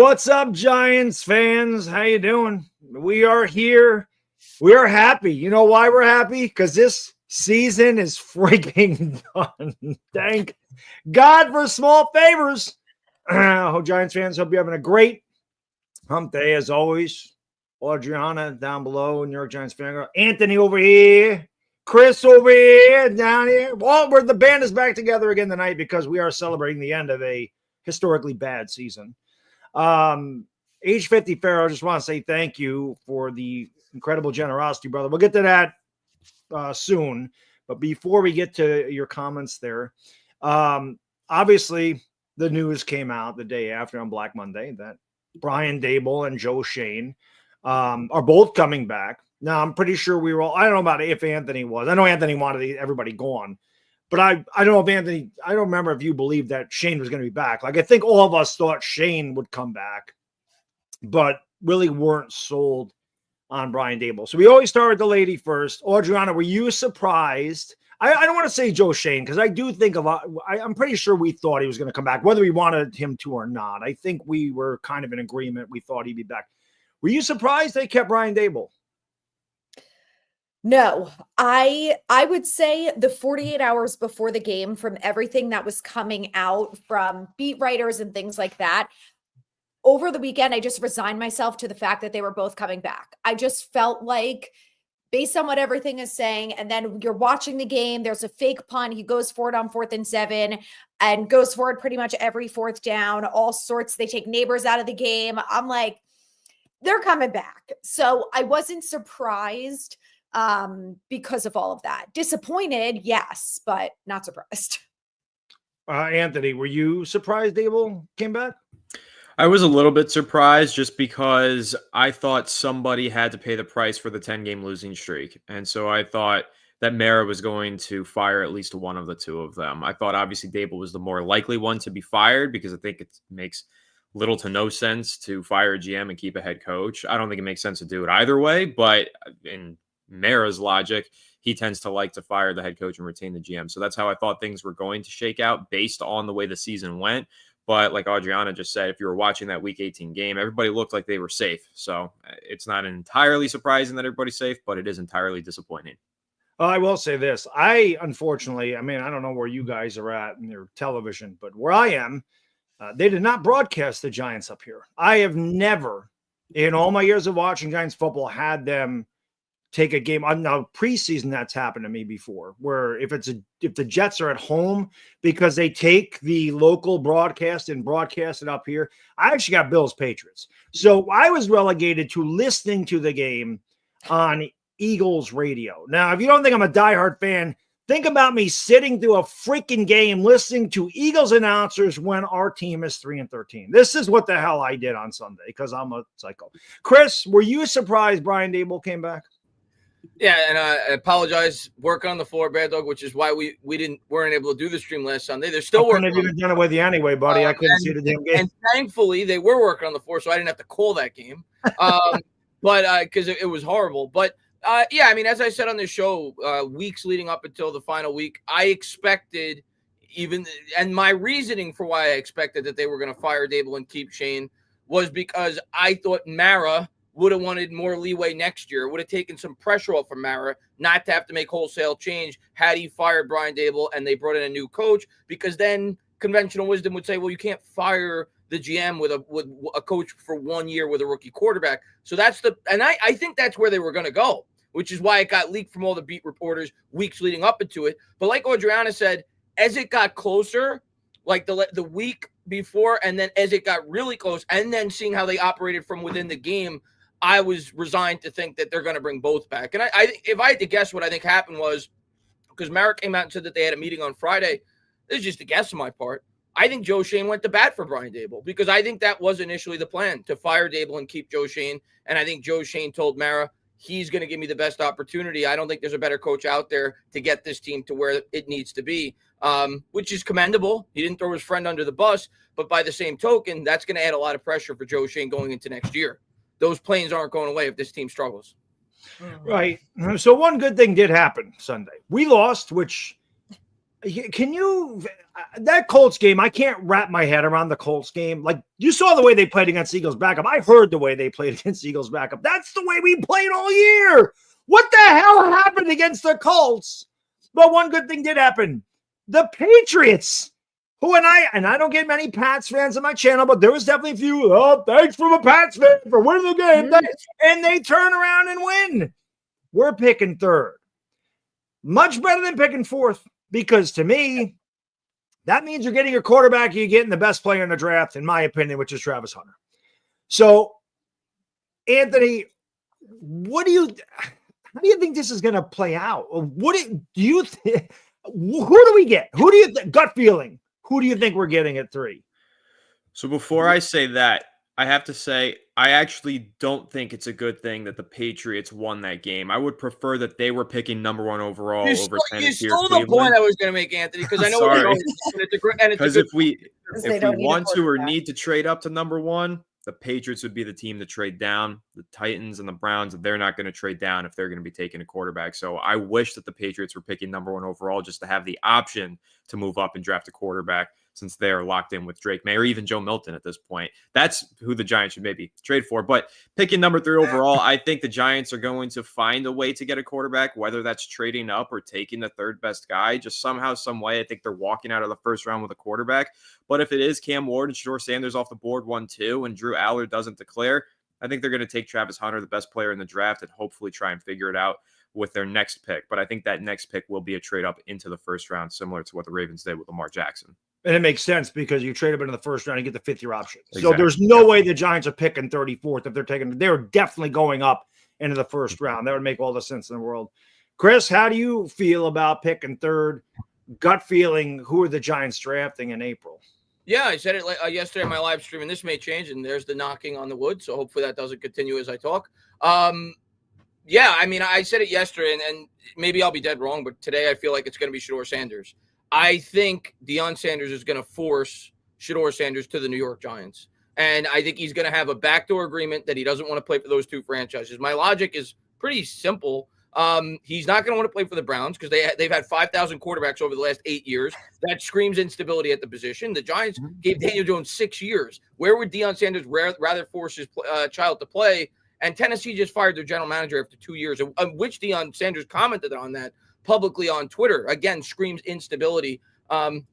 What's up, Giants fans? How you doing? We are here. We are happy. You know why we're happy? Because this season is freaking done. Thank God for small favors. Giants fans, hope you're having a great hump day as always. Adriana down below, New York Giants fan. Anthony over here. Chris over here, down here. Well, the band is back together again tonight because we are celebrating the end of a historically bad season. Age 50 Pharaoh, I just want to say thank you for the incredible generosity, brother. We'll get to that soon. But before we get to your comments there, obviously the news came out the day after on Black Monday that Brian Daboll and Joe Schoen are both coming back. Now, I'm pretty sure we were all, I don't know about if Anthony was. I know Anthony wanted everybody gone. But I don't know if Anthony, I don't remember if you believed that Shane was going to be back. Like, I think all of us thought Shane would come back, but really weren't sold on Brian Daboll. So we always start with the lady first. Adriana, were you surprised? I don't want to say Joe Schoen because I do think a lot. I'm pretty sure we thought he was going to come back, whether we wanted him to or not. I think we were kind of in agreement. We thought he'd be back. Were you surprised they kept Brian Daboll? No, I would say the 48 hours before the game, from everything that was coming out from beat writers and things like that, over the weekend, I just resigned myself to the fact that they were both coming back. I just felt like, based on what everything is saying, and then you're watching the game, there's a fake punt. He goes for it on 4th and 7 and goes for it pretty much every 4th down, all sorts. They take Neighbors out of the game. I'm like, they're coming back. So I wasn't surprised because of all of that. Disappointed, yes, but not surprised. Anthony, were you surprised Daboll came back? I was a little bit surprised just because I thought somebody had to pay the price for the 10-game losing streak. And so I thought that Mara was going to fire at least one of the two of them. I thought obviously Daboll was the more likely one to be fired because I think it makes little to no sense to fire a GM and keep a head coach. I don't think it makes sense to do it either way, but in Mara's logic, he tends to like to fire the head coach and retain the GM. So that's how I thought things were going to shake out based on the way the season went. But like Adriana just said, if you were watching that Week 18 game, everybody looked like they were safe. So it's not entirely surprising that everybody's safe, but it is entirely disappointing. I will say this. Unfortunately, I don't know where you guys are at in your television, but where I am, they did not broadcast the Giants up here. I have never, in all my years of watching Giants football, had them take a game. Now, preseason, that's happened to me before, where if the Jets are at home, because they take the local broadcast and broadcast it up here. I actually got Bills Patriots. So I was relegated to listening to the game on Eagles radio. Now, if you don't think I'm a diehard fan, think about me sitting through a freaking game listening to Eagles announcers when our team is 3-13. This is what the hell I did on Sunday because I'm a psycho. Chris, were you surprised Brian Daboll came back? Yeah, and I apologize. Work on the floor, Bad Dog, which is why we weren't able to do the stream last Sunday. They're still working. I couldn't have even done it with you anyway, buddy. I couldn't see the damn game. And thankfully, they were working on the floor, so I didn't have to call that game. But because it was horrible. But yeah, as I said on the show, weeks leading up until the final week, I expected and my reasoning for why I expected that they were going to fire Daboll and keep Shane was because I thought Mara would have wanted more leeway next year. It would have taken some pressure off from Mara not to have to make wholesale change had he fired Brian Daboll and they brought in a new coach, because then conventional wisdom would say, well, you can't fire the GM with a coach for 1 year with a rookie quarterback. So I think that's where they were going to go, which is why it got leaked from all the beat reporters weeks leading up into it. But like Adriana said, as it got closer, like the week before, and then as it got really close, and then seeing how they operated from within the game, I was resigned to think that they're going to bring both back. And if I had to guess what I think happened was, because Mara came out and said that they had a meeting on Friday, this is just a guess on my part. I think Joe Schoen went to bat for Brian Daboll because I think that was initially the plan, to fire Daboll and keep Joe Schoen. And I think Joe Schoen told Mara, he's going to give me the best opportunity. I don't think there's a better coach out there to get this team to where it needs to be, which is commendable. He didn't throw his friend under the bus, but by the same token, that's going to add a lot of pressure for Joe Schoen going into next year. Those planes aren't going away if this team struggles. Right. So one good thing did happen Sunday. We lost, which Can you that Colts game? I can't wrap my head around the Colts game. Like you saw the way they played against Eagles backup. I heard the way they played against Eagles backup. That's the way we played all year. What the hell happened against the Colts? But one good thing did happen. The Patriots, who and I don't get many Pats fans on my channel, but there was definitely a few. Oh, thanks from a Pats fan for winning the game, and they turn around and win. We're picking third, much better than picking fourth. Because to me, that means you're getting your quarterback, you're getting the best player in the draft, in my opinion, which is Travis Hunter. So, Anthony, how do you think this is going to play out? What do you think? Who do we get? Who do you gut feeling? Who do you think we're getting at 3? So before I say that, I have to say, I actually don't think it's a good thing that the Patriots won that game. I would prefer that they were picking number 1 overall over Tennessee. You stole the point I was going to make, Anthony, because I know what you're going to. Because if we want to or need to trade up to number 1, the Patriots would be the team to trade down. The Titans and the Browns, they're not going to trade down if they're going to be taking a quarterback. So I wish that the Patriots were picking number 1 overall just to have the option to move up and draft a quarterback, since they're locked in with Drake May or even Joe Milton at this point. That's who the Giants should maybe trade for. But picking number 3 overall, I think the Giants are going to find a way to get a quarterback, whether that's trading up or taking the third best guy. Just somehow, some way, I think they're walking out of the first round with a quarterback. But if it is Cam Ward and Shedeur Sanders off the board 1-2 and Drew Allard doesn't declare, I think they're going to take Travis Hunter, the best player in the draft, and hopefully try and figure it out with their next pick. But I think that next pick will be a trade up into the first round, similar to what the Ravens did with Lamar Jackson. And it makes sense because you trade up into the first round and get the 5th-year option. Exactly. So there's no way the Giants are picking 34th if they're taking. They're definitely going up into the first round. That would make all the sense in the world. Chris, how do you feel about picking 3rd? Gut feeling, who are the Giants drafting in April? Yeah, I said it yesterday in my live stream, and this may change, and there's the knocking on the wood, so hopefully that doesn't continue as I talk. Yeah, I mean, I said it yesterday, and maybe I'll be dead wrong, but today I feel like it's going to be Shedeur Sanders. I think Deion Sanders is going to force Shedeur Sanders to the New York Giants. And I think he's going to have a backdoor agreement that he doesn't want to play for those 2 franchises. My logic is pretty simple. He's not going to want to play for the Browns because they've had 5,000 quarterbacks over the last 8 years. That screams instability at the position. The Giants gave Daniel Jones 6 years. Where would Deion Sanders rather force his child to play? And Tennessee just fired their general manager after 2 years, which Deion Sanders commented on that publicly on Twitter. Again, screams instability.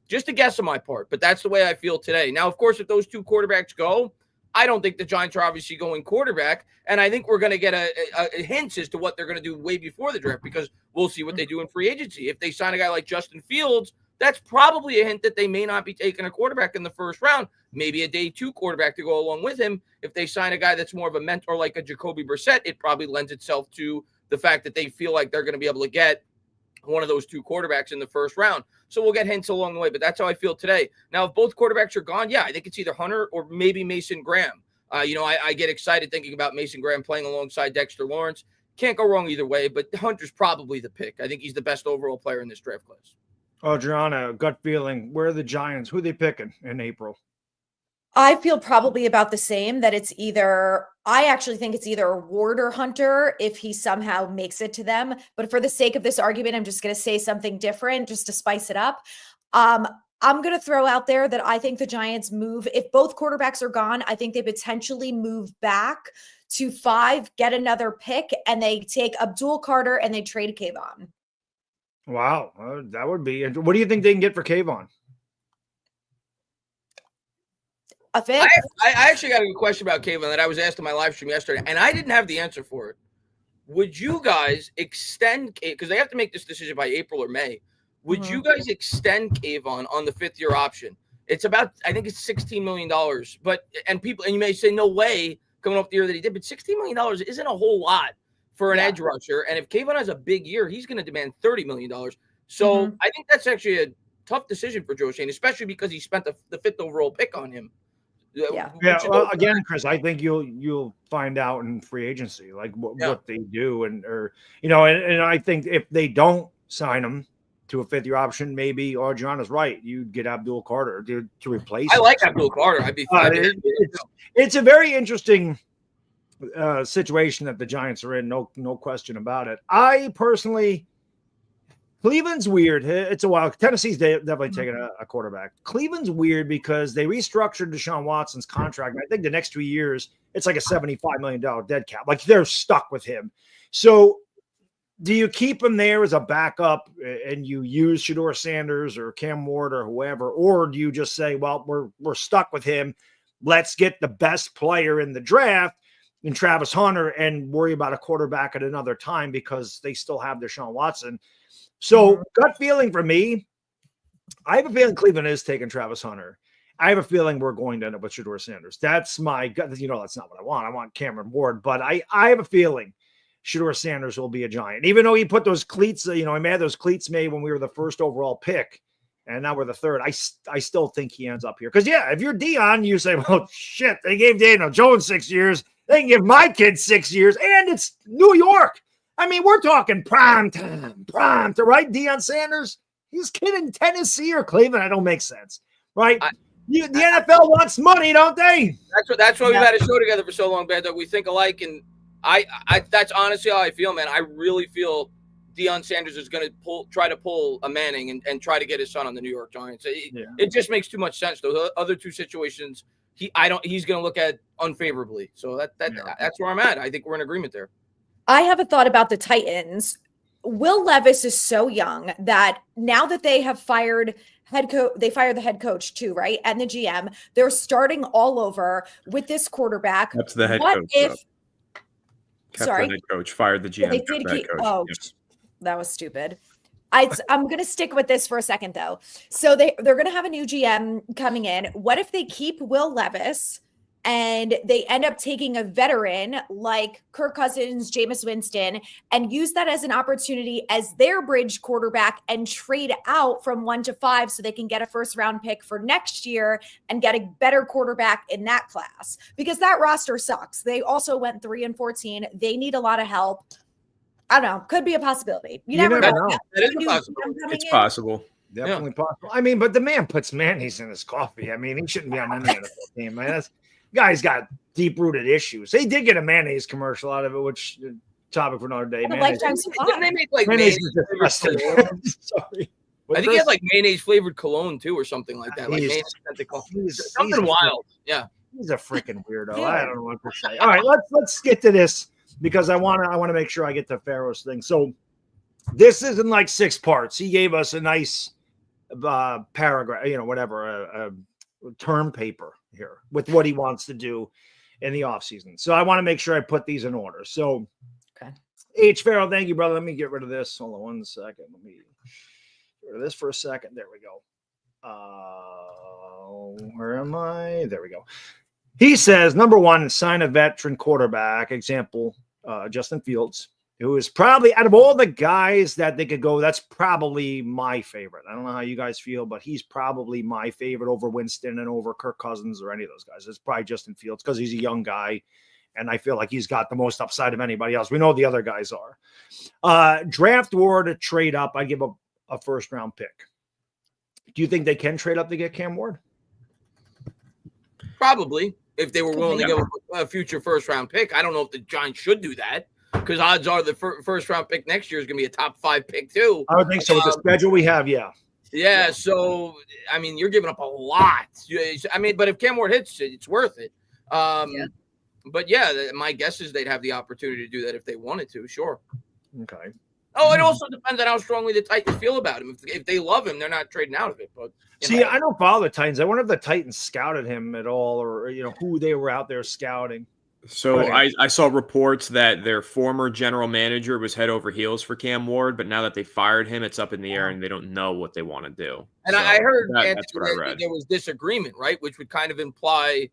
Just a guess on my part, but that's the way I feel today. Now, of course, if those 2 quarterbacks go, I don't think the Giants are obviously going quarterback, and I think we're going to get a hint as to what they're going to do way before the draft, because we'll see what they do in free agency. If they sign a guy like Justin Fields, that's probably a hint that they may not be taking a quarterback in the first round, maybe a day 2 quarterback to go along with him. If they sign a guy that's more of a mentor like a Jacoby Brissett, it probably lends itself to the fact that they feel like they're going to be able to get one of those 2 quarterbacks in the first round. So we'll get hints along the way, but that's how I feel today. Now, if both quarterbacks are gone, yeah, I think it's either Hunter or maybe Mason Graham. I get excited thinking about Mason Graham playing alongside Dexter Lawrence. Can't go wrong either way, but Hunter's probably the pick. I think he's the best overall player in this draft class. Adriana, gut feeling, where are the Giants? Who are they picking in April? I feel probably about the same, that it's either, I actually think it's either Ward or Hunter if he somehow makes it to them. But for the sake of this argument, I'm just going to say something different just to spice it up. I'm going to throw out there that I think the Giants move, if both quarterbacks are gone, I think they potentially move back to 5, get another pick, and they take Abdul Carter and they trade Kayvon. Wow, that would be. What do you think they can get for Kayvon? A 5th? I actually got a good question about Kayvon that I was asked in my live stream yesterday, and I didn't have the answer for it. Would you guys extend, because they have to make this decision by April or May, would you guys extend Kayvon on the 5th-year option? It's about, I think it's $16 million. And you may say, no way, coming off the year that he did, but $16 million isn't a whole lot for an edge rusher. And if Kayvon has a big year, he's going to demand $30 million. So I think that's actually a tough decision for Joe Schoen, especially because he spent the 5th overall pick on him. Yeah. Well, again, Chris, I think you'll find out in free agency, like what they do, and I think if they don't sign him to a 5th-year option, maybe Adriana's right. You get Abdul Carter to replace him. I like Abdul Carter. I'd be fine. It's a very interesting situation that the Giants are in. No question about it. I personally Cleveland's weird. It's a while. Tennessee's definitely taking a quarterback. Cleveland's weird because they restructured Deshaun Watson's contract. I think the next 2 years, it's like a $75 million dead cap. Like they're stuck with him. So do you keep him there as a backup and you use Shedeur Sanders or Cam Ward or whoever, or do you just say, well, we're stuck with him. Let's get the best player in the draft in Travis Hunter and worry about a quarterback at another time because they still have Deshaun Watson. So gut feeling for me, I have a feeling Cleveland is taking Travis Hunter. I have a feeling we're going to end up with Shedeur Sanders. That's my gut. That's not what I want. I want Cameron Ward, but I have a feeling Shedeur Sanders will be a Giant. Even though he put those cleats, he had those cleats made when we were the first overall pick, and now we're the third. I still think he ends up here. Because, if you're Dion, you say, well, shit, they gave Daniel Jones 6 years. They can give my kid 6 years, and it's New York. I mean, we're talking prime time, right? Deion Sanders, he's kidding Tennessee or Cleveland. That don't make sense, right? The NFL wants money, don't they? That's why we've had a show together for so long, Bad Dog. We think alike, and I that's honestly how I feel, man. I really feel Deion Sanders is going to try to pull a Manning and try to get his son on the New York Giants. It just makes too much sense. Those other two situations, he's going to look at unfavorably. So that's where I'm at. I think we're in agreement there. I have a thought about the Titans. Will Levis is so young that now that they have fired they fired the head coach too, right? And the GM, they're starting all over with this quarterback. That's the head coach. The head coach, fired the GM. They did that was stupid. I'm going to stick with this for a second though. So they're going to have a new GM coming in. What if they keep Will Levis and they end up taking a veteran like Kirk Cousins, Jameis Winston, and use that as an opportunity as their bridge quarterback and trade out from 1 to 5 so they can get a first-round pick for next year and get a better quarterback in that class? Because that roster sucks. They also went 3-14. They need a lot of help. I don't know. Could be a possibility. You never know. That is possible. It's possible. Definitely possible. I mean, but the man puts mayonnaise in his coffee. I mean, he shouldn't be on any NFL team, man. Guy's got deep-rooted issues. They did get a mayonnaise commercial out of it, which topic for another day. Lifetime supply. Didn't they make like mayonnaise flavored cologne? Sorry. I think he had like mayonnaise flavored cologne too, or something like that. Like something wild. Yeah. He's a freaking weirdo. Yeah. I don't know what to say. All right, let's get to this because I want to make sure I get to Pharaoh's thing. So this is in like 6 parts. He gave us a nice paragraph, a term paper here with what he wants to do in the offseason. So I want to make sure I put these in order. So, okay. H. Pharaoh, thank you, brother. Let me get rid of this. Hold on 1 second. Let me get rid of this for a second. There we go. Where am I? There we go. He says, number 1, sign a veteran quarterback. Example, Justin Fields, who is probably, out of all the guys that they could go, that's probably my favorite. I don't know how you guys feel, but he's probably my favorite over Winston and over Kirk Cousins or any of those guys. It's probably Justin Fields because he's a young guy, and I feel like he's got the most upside of anybody else. We know the other guys are. Draft Ward to trade up, I give a first-round pick. Do you think they can trade up to get Cam Ward? Probably, if they were willing to give a future first-round pick. I don't know if the Giants should do that. Because odds are the first round pick next year is going to be a top 5 pick too. I would think so with the schedule we have. Yeah. So, I mean, you're giving up a lot. I mean, but if Cam Ward hits it, it's worth it. But my guess is they'd have the opportunity to do that if they wanted to. Sure. Okay. Oh, it also depends on how strongly the Titans feel about him. If they love him, they're not trading out of it. But I don't follow the Titans. I wonder if the Titans scouted him at all, or who they were out there scouting. So I saw reports that their former general manager was head over heels for Cam Ward, but now that they fired him, it's up in the air and they don't know what they want to do. And so I heard that's what I read. There was disagreement, right? Which would kind of imply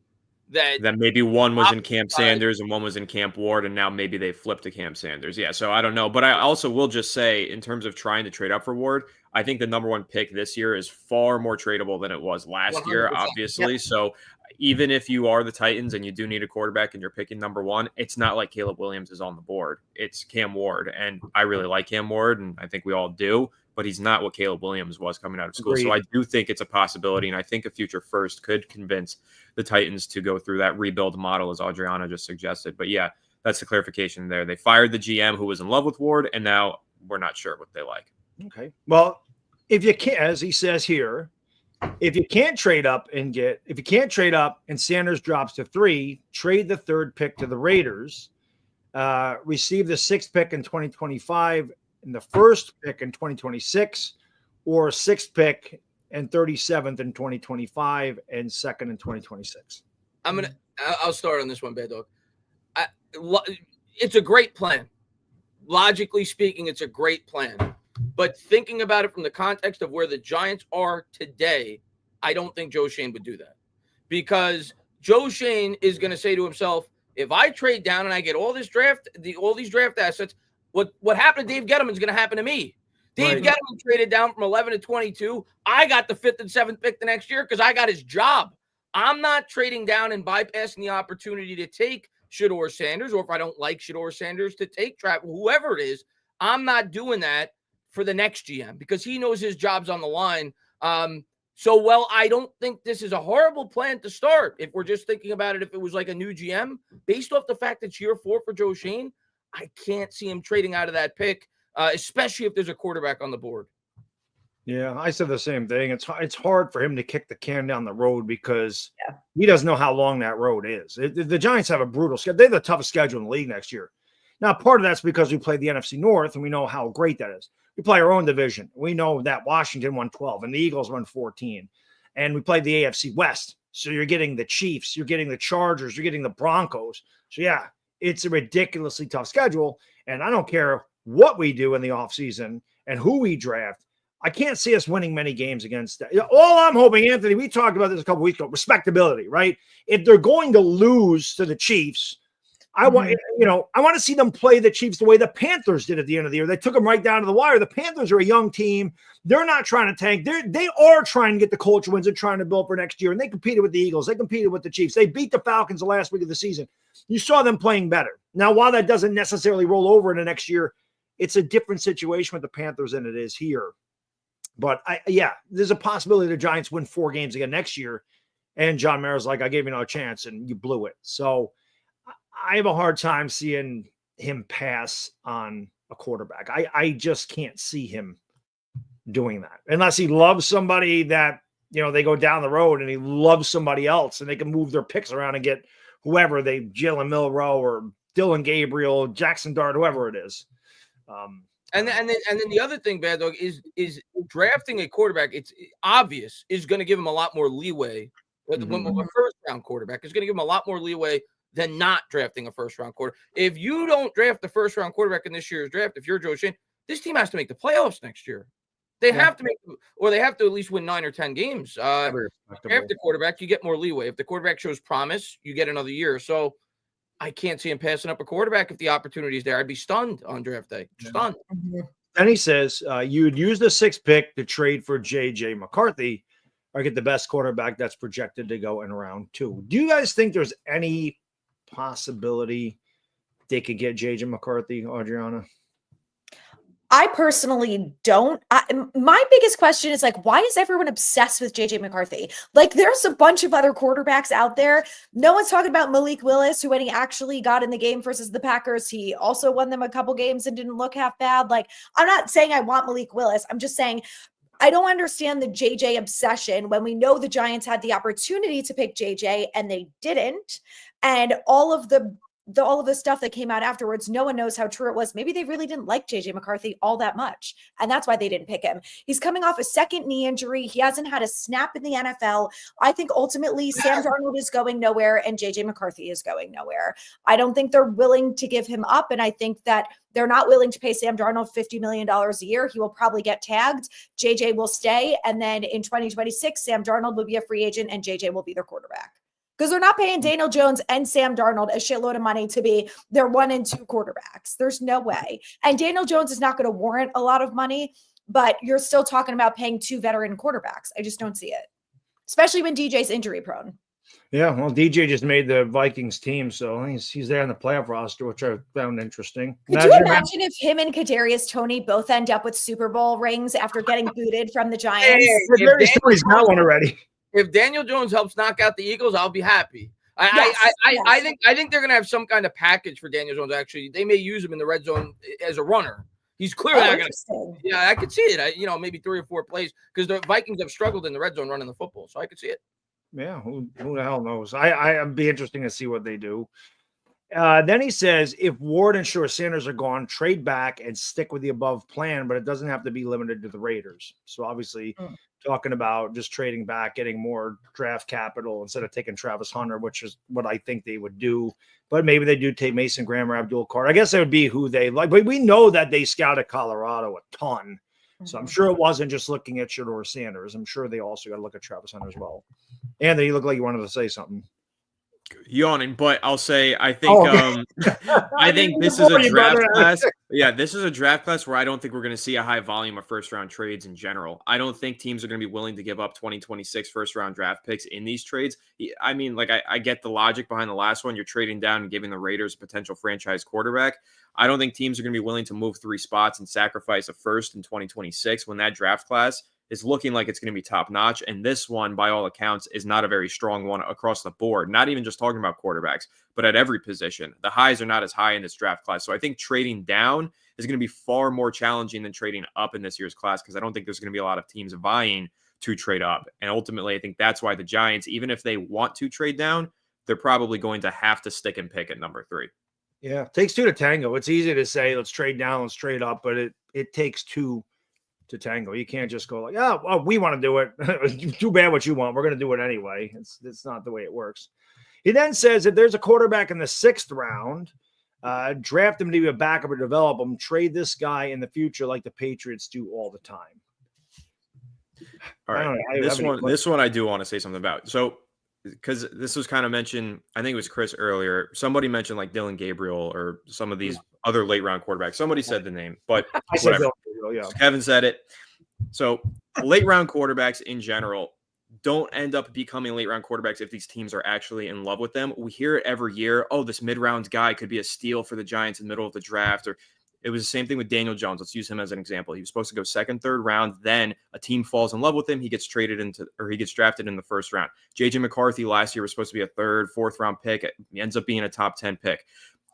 that maybe one was in Camp Sanders and one was in Camp Ward, and now maybe they flipped to Camp Sanders. Yeah, so I don't know. But I also will just say, in terms of trying to trade up for Ward, I think the number 1 pick this year is far more tradable than it was last year, obviously. Yep. So even if you are the Titans and you do need a quarterback and you're picking number 1, it's not like Caleb Williams is on the board. It's Cam Ward. And I really like Cam Ward, and I think we all do, but he's not what Caleb Williams was coming out of school. Agreed. So I do think it's a possibility, and I think a future first could convince the Titans to go through that rebuild model, as Adriana just suggested. But that's the clarification there. They fired the GM who was in love with Ward, and now we're not sure what they like. Okay. Well, if you can't, as he says here, if you can't trade up and Sanders drops to 3, trade the 3rd pick to the Raiders, receive the 6th pick in 2025 and the 1st pick in 2026, or 6th pick and 37th in 2025 and 2nd in 2026. I'll start on this one, Bad Dog. It's a great plan. Logically speaking, it's a great plan. But thinking about it from the context of where the Giants are today, I don't think Joe Schoen would do that. Because Joe Schoen is going to say to himself, if I trade down and I get all these draft assets, what happened to Dave Gettleman is going to happen to me. Dave Gettleman traded down from 11 to 22. I got the 5th and 7th pick the next year because I got his job. I'm not trading down and bypassing the opportunity to take Shedeur Sanders, or if I don't like Shedeur Sanders, to take whoever it is. I'm not doing that for the next GM because he knows his job's on the line. I don't think this is a horrible plan to start. If we're just thinking about it, if it was like a new GM, based off the fact that it's year 4 for Joe Schoen, I can't see him trading out of that pick, especially if there's a quarterback on the board. Yeah, I said the same thing. It's hard for him to kick the can down the road because he doesn't know how long that road is. The Giants have a brutal schedule. They have the toughest schedule in the league next year. Now, part of that's because we play the NFC North, and we know how great that is. We play our own division. We know that Washington won 12, and the Eagles won 14. And we played the AFC West. So you're getting the Chiefs, you're getting the Chargers, you're getting the Broncos. So, yeah, it's a ridiculously tough schedule. And I don't care what we do in the offseason and who we draft. I can't see us winning many games against that. All I'm hoping, Anthony, we talked about this a couple weeks ago, respectability, right? If they're going to lose to the Chiefs, I want to see them play the Chiefs the way the Panthers did at the end of the year. They took them right down to the wire. The Panthers are a young team. They're not trying to tank. They are trying to get the culture wins. They're trying to build for next year. And they competed with the Eagles. They competed with the Chiefs. They beat the Falcons the last week of the season. You saw them playing better. Now, while that doesn't necessarily roll over into next year, it's a different situation with the Panthers than it is here. But there's a possibility the Giants win 4 games again next year. And John Mara's like, I gave you no chance and you blew it. So I have a hard time seeing him pass on a quarterback. I just can't see him doing that unless he loves somebody that, they go down the road and he loves somebody else and they can move their picks around and get whoever Jalen Milroe or Dylan Gabriel, Jackson Dart, whoever it is. And then the other thing, Bad Dog, is drafting a quarterback. It's obvious is going to give him a lot more leeway. When a first round quarterback is going to give him a lot more leeway than not drafting a first round quarterback. If you don't draft the first round quarterback in this year's draft, if you're Joe Schoen, this team has to make the playoffs next year. They have to they have to at least win 9 or 10 games. Draft the quarterback, you get more leeway. If the quarterback shows promise, you get another year. So I can't see him passing up a quarterback if the opportunity is there. I'd be stunned on draft day. Stunned. And he says you'd use the 6th pick to trade for J.J. McCarthy or get the best quarterback that's projected to go in round 2. Do you guys think there's any possibility they could get J.J. McCarthy, Adriana? I personally don't. My biggest question is why is everyone obsessed with JJ McCarthy? There's a bunch of other quarterbacks out there. No one's talking about Malik Willis, who when he actually got in the game versus the Packers, he also won them a couple games and didn't look half bad. I'm not saying I want Malik Willis. I'm just saying I don't understand the JJ obsession when we know the Giants had the opportunity to pick JJ and they didn't. And all of the stuff that came out afterwards, no one knows how true it was. Maybe they really didn't like JJ McCarthy all that much. And that's why they didn't pick him. He's coming off a second knee injury. He hasn't had a snap in the NFL. I think ultimately Sam Darnold is going nowhere and JJ McCarthy is going nowhere. I don't think they're willing to give him up. And I think that they're not willing to pay Sam Darnold $50 million a year. He will probably get tagged. JJ will stay. And then in 2026, Sam Darnold will be a free agent and JJ will be their quarterback. Because they're not paying Daniel Jones and Sam Darnold a shitload of money to be their 1 and 2 quarterbacks. There's no way. And Daniel Jones is not going to warrant a lot of money, but you're still talking about paying 2 veteran quarterbacks. I just don't see it, especially when DJ's injury prone. Yeah, well, DJ just made the Vikings team, so he's there in the playoff roster, which I found interesting. Could you imagine if him and Kadarius Toney both end up with Super Bowl rings after getting booted from the Giants? Kadarius Toney's got one already. If Daniel Jones helps knock out the Eagles, I'll be happy. I think they're going to have some kind of package for Daniel Jones. Actually, they may use him in the red zone as a runner. He's clearly not going to. Interesting. Yeah, I could see it. Maybe 3 or 4 plays because the Vikings have struggled in the red zone running the football, so I could see it. Yeah, who the hell knows? I'd be interesting to see what they do. Then he says, if Ward and Sanders are gone, trade back and stick with the above plan, but it doesn't have to be limited to the Raiders. So obviously talking about just trading back, getting more draft capital instead of taking Travis Hunter, which is what I think they would do. But maybe they do take Mason Graham or Abdul Carter. I guess that would be who they like. But we know that they scouted Colorado a ton. So I'm sure it wasn't just looking at Shedeur Sanders. I'm sure they also got to look at Travis Hunter as well. Anthony, you look like you wanted to say something. Yawning, but I'll say I think I think this is a draft class. Yeah, this is a draft class where I don't think we're going to see a high volume of first round trades in general. I don't think teams are going to be willing to give up 2026 first round draft picks in these trades. I mean, like I get the logic behind the last one. You're trading down and giving the Raiders a potential franchise quarterback. I don't think teams are going to be willing to move 3 spots and sacrifice a first in 2026 when that draft class is looking like it's going to be top notch. And this one, by all accounts, is not a very strong one across the board. Not even just talking about quarterbacks, but at every position. The highs are not as high in this draft class. So I think trading down is going to be far more challenging than trading up in this year's class because I don't think there's going to be a lot of teams vying to trade up. And ultimately, I think that's why the Giants, even if they want to trade down, they're probably going to have to stick and pick at number 3. Yeah, it takes 2 to tango. It's easy to say, let's trade down, let's trade up, but it takes 2 to tango. You can't just go like, well, we want to do it. Too bad what you want. We're going to do it anyway. It's not the way it works. He then says, if there's a quarterback in the 6th round, draft him to be a backup or develop him, trade this guy in the future like the Patriots do all the time. All right. This one I do want to say something about. So, because this was kind of mentioned, I think it was Chris earlier. Somebody mentioned like Dylan Gabriel or some of these other late round quarterbacks. Somebody said the name, but whatever. Yeah. Kevin said it. So late round quarterbacks in general don't end up becoming late round quarterbacks if these teams are actually in love with them. We hear it every year. Oh, this mid-round guy could be a steal for the Giants in the middle of the draft. Or it was the same thing with Daniel Jones. Let's use him as an example. He was supposed to go 2nd, 3rd round. Then a team falls in love with him. He gets drafted in the 1st round. JJ McCarthy last year was supposed to be a 3rd, 4th round pick. He ends up being a top 10 pick.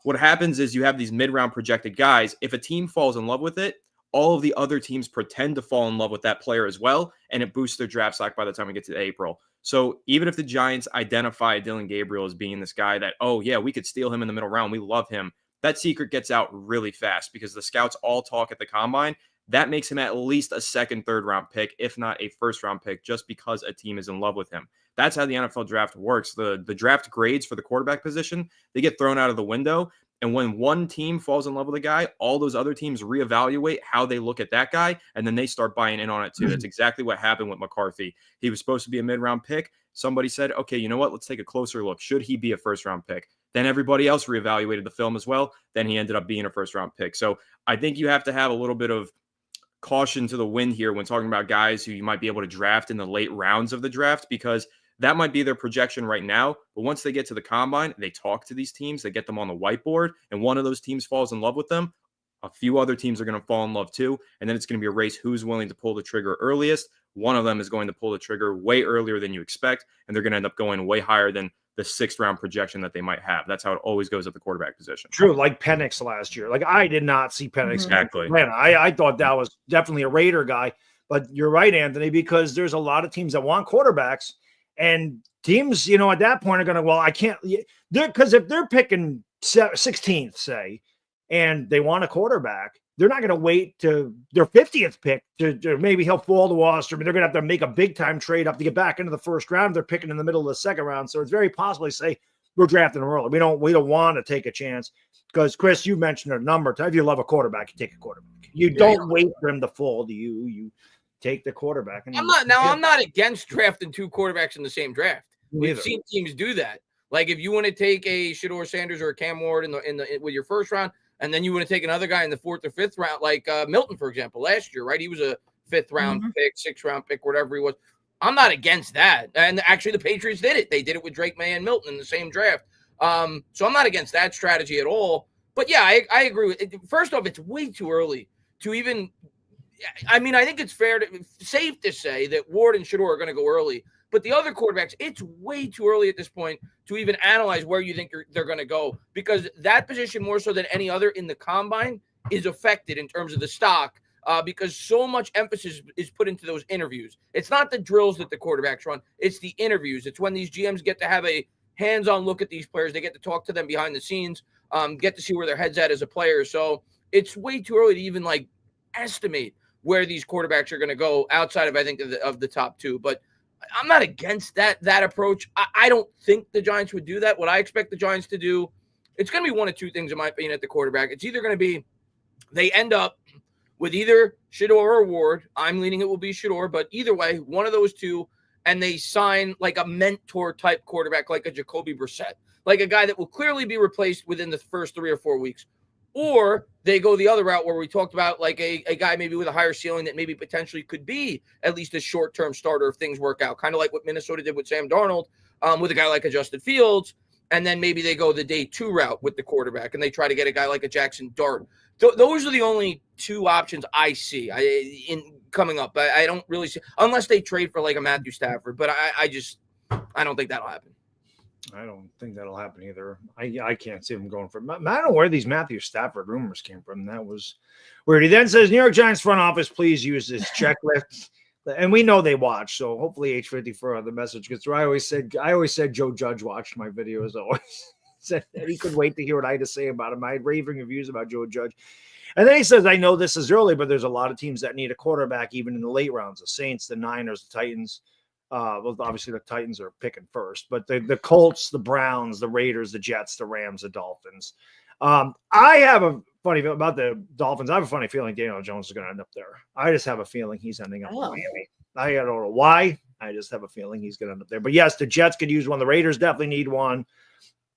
What happens is you have these mid-round projected guys. If a team falls in love with it, all of the other teams pretend to fall in love with that player as well, and it boosts their draft stock by the time we get to April. So even if the Giants identify Dylan Gabriel as being this guy that, oh, yeah, we could steal him in the middle round, we love him, that secret gets out really fast because the scouts all talk at the combine. That makes him at least a 2nd, 3rd round pick, if not a 1st round pick, just because a team is in love with him. That's how the NFL draft works. The draft grades for the quarterback position, they get thrown out of the window. And when one team falls in love with a guy, all those other teams reevaluate how they look at that guy, and then they start buying in on it too. That's exactly what happened with McCarthy. He was supposed to be a mid-round pick. Somebody said, okay, you know what? Let's take a closer look. Should he be a 1st-round pick? Then everybody else reevaluated the film as well. Then he ended up being a 1st-round pick. So I think you have to have a little bit of caution to the wind here when talking about guys who you might be able to draft in the late rounds of the draft, because that might be their projection right now. But once they get to the combine, they talk to these teams, they get them on the whiteboard, and one of those teams falls in love with them. A few other teams are going to fall in love too. And then it's going to be a race who's willing to pull the trigger earliest. One of them is going to pull the trigger way earlier than you expect, and they're going to end up going way higher than the 6th round projection that they might have. That's how it always goes at the quarterback position. True, like Penix last year. Like I did not see Penix. Exactly. I thought that was definitely a Raider guy. But you're right, Anthony, because there's a lot of teams that want quarterbacks. And teams, at that point are going to, well, I can't, because if they're picking 16th, say, and they want a quarterback, they're not going to wait to their 50th pick to maybe he'll fall to us, or they're going to have to make a big time trade up to get back into the 1st round. They're picking in the middle of the 2nd round. So it's very possible to say we're drafting them early. We don't want to take a chance because Chris, you mentioned a number of times. If you love a quarterback, you take a quarterback. You don't wait for him to fall to you. You take the quarterback. And I'm not against drafting 2 quarterbacks in the same draft. We've seen teams do that. Like if you want to take a Shedeur Sanders or a Cam Ward with your 1st round, and then you want to take another guy in the 4th or 5th round, like Milton, for example, last year, right? He was a 5th round pick, 6th round pick, whatever he was. I'm not against that. And actually, the Patriots did it. They did it with Drake May and Milton in the same draft. So I'm not against that strategy at all. But yeah, I agree with it. First off, it's way too early to even. I mean, I think it's safe to say that Ward and Shedeur are going to go early. But the other quarterbacks, it's way too early at this point to even analyze where you think they're going to go, because that position, more so than any other in the combine, is affected in terms of the stock because so much emphasis is put into those interviews. It's not the drills that the quarterbacks run. It's the interviews. It's when these GMs get to have a hands-on look at these players. They get to talk to them behind the scenes, get to see where their head's at as a player. So it's way too early to even like estimate where these quarterbacks are going to go outside of, I think, of the top two. But I'm not against that approach. I don't think the Giants would do that. What I expect the Giants to do, it's going to be one of two things, in my opinion, at the quarterback. It's either going to be they end up with either Shedeur or Ward. I'm leaning it will be Shedeur, but either way, one of those two, and they sign like a mentor-type quarterback, like a Jacoby Brissett, like a guy that will clearly be replaced within the first 3 or 4 weeks. Or they go the other route where we talked about like a guy maybe with a higher ceiling that maybe potentially could be at least a short-term starter if things work out, kind of like what Minnesota did with Sam Darnold, with a guy like a Justin Fields. And then maybe they go the day 2 route with the quarterback and they try to get a guy like a Jackson Dart. Those are the only 2 options I see in coming up. I don't really see, unless they trade for like a Matthew Stafford, but I don't think that'll happen. I don't think that'll happen either. I can't see them going for. I don't know where these Matthew Stafford rumors came from. That was weird. He then says, "New York Giants front office, please use this checklist." And we know they watch, so hopefully H54 the message gets through. I always said Joe Judge watched my videos. Always said that he could wait to hear what I had to say about him. I had raving reviews about Joe Judge. And then he says, "I know this is early, but there's a lot of teams that need a quarterback, even in the late rounds. The Saints, the Niners, the Titans." Well, obviously the Titans are picking first, but the Colts, the Browns, the Raiders, the Jets, the Rams, the Dolphins. I have a funny feeling about the Dolphins. I have a funny feeling Daniel Jones is going to end up there. I just have a feeling he's ending up in Miami. I don't know why. I just have a feeling he's going to end up there. But yes, the Jets could use one. The Raiders definitely need one.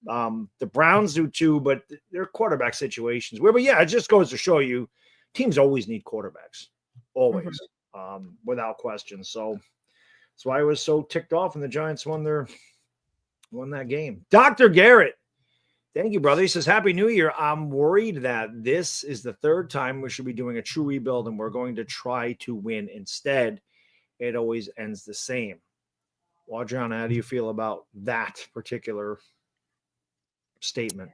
The Browns do too, but their quarterback situations. But yeah, it just goes to show you teams always need quarterbacks, always, without question. So that's why I was so ticked off when the Giants won that game. Dr. Garrett, thank you, brother. He says, "Happy New Year. I'm worried that this is the 3rd time we should be doing a true rebuild and we're going to try to win. Instead, it always ends the same." Well, Adriana, how do you feel about that particular statement?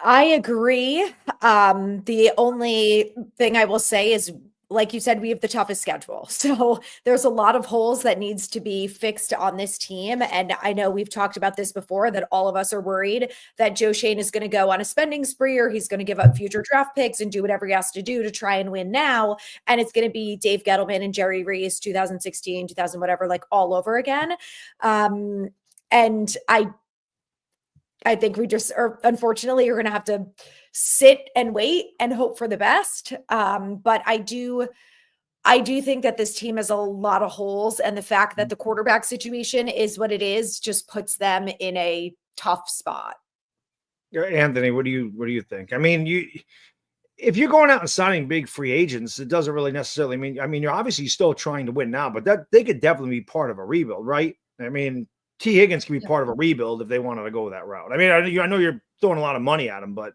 I agree. The only thing I will say is, like you said, we have the toughest schedule. So there's a lot of holes that needs to be fixed on this team. And I know we've talked about this before, that all of us are worried that Joe Schoen is going to go on a spending spree, or he's going to give up future draft picks and do whatever he has to do to try and win now. And it's going to be Dave Gettleman and Jerry Reese, 2016, 2000, whatever, like all over again. And I think we just are, unfortunately, you're going to have to sit and wait and hope for the best. But I do think that this team has a lot of holes, and the fact that the quarterback situation is what it is just puts them in a tough spot. Anthony, what do you think? I mean, if you're going out and signing big free agents, it doesn't really necessarily mean. I mean, you're obviously still trying to win now, but that they could definitely be part of a rebuild, right? I mean, T. Higgins can be part of a rebuild if they wanted to go that route. I mean, I know you're throwing a lot of money at him, but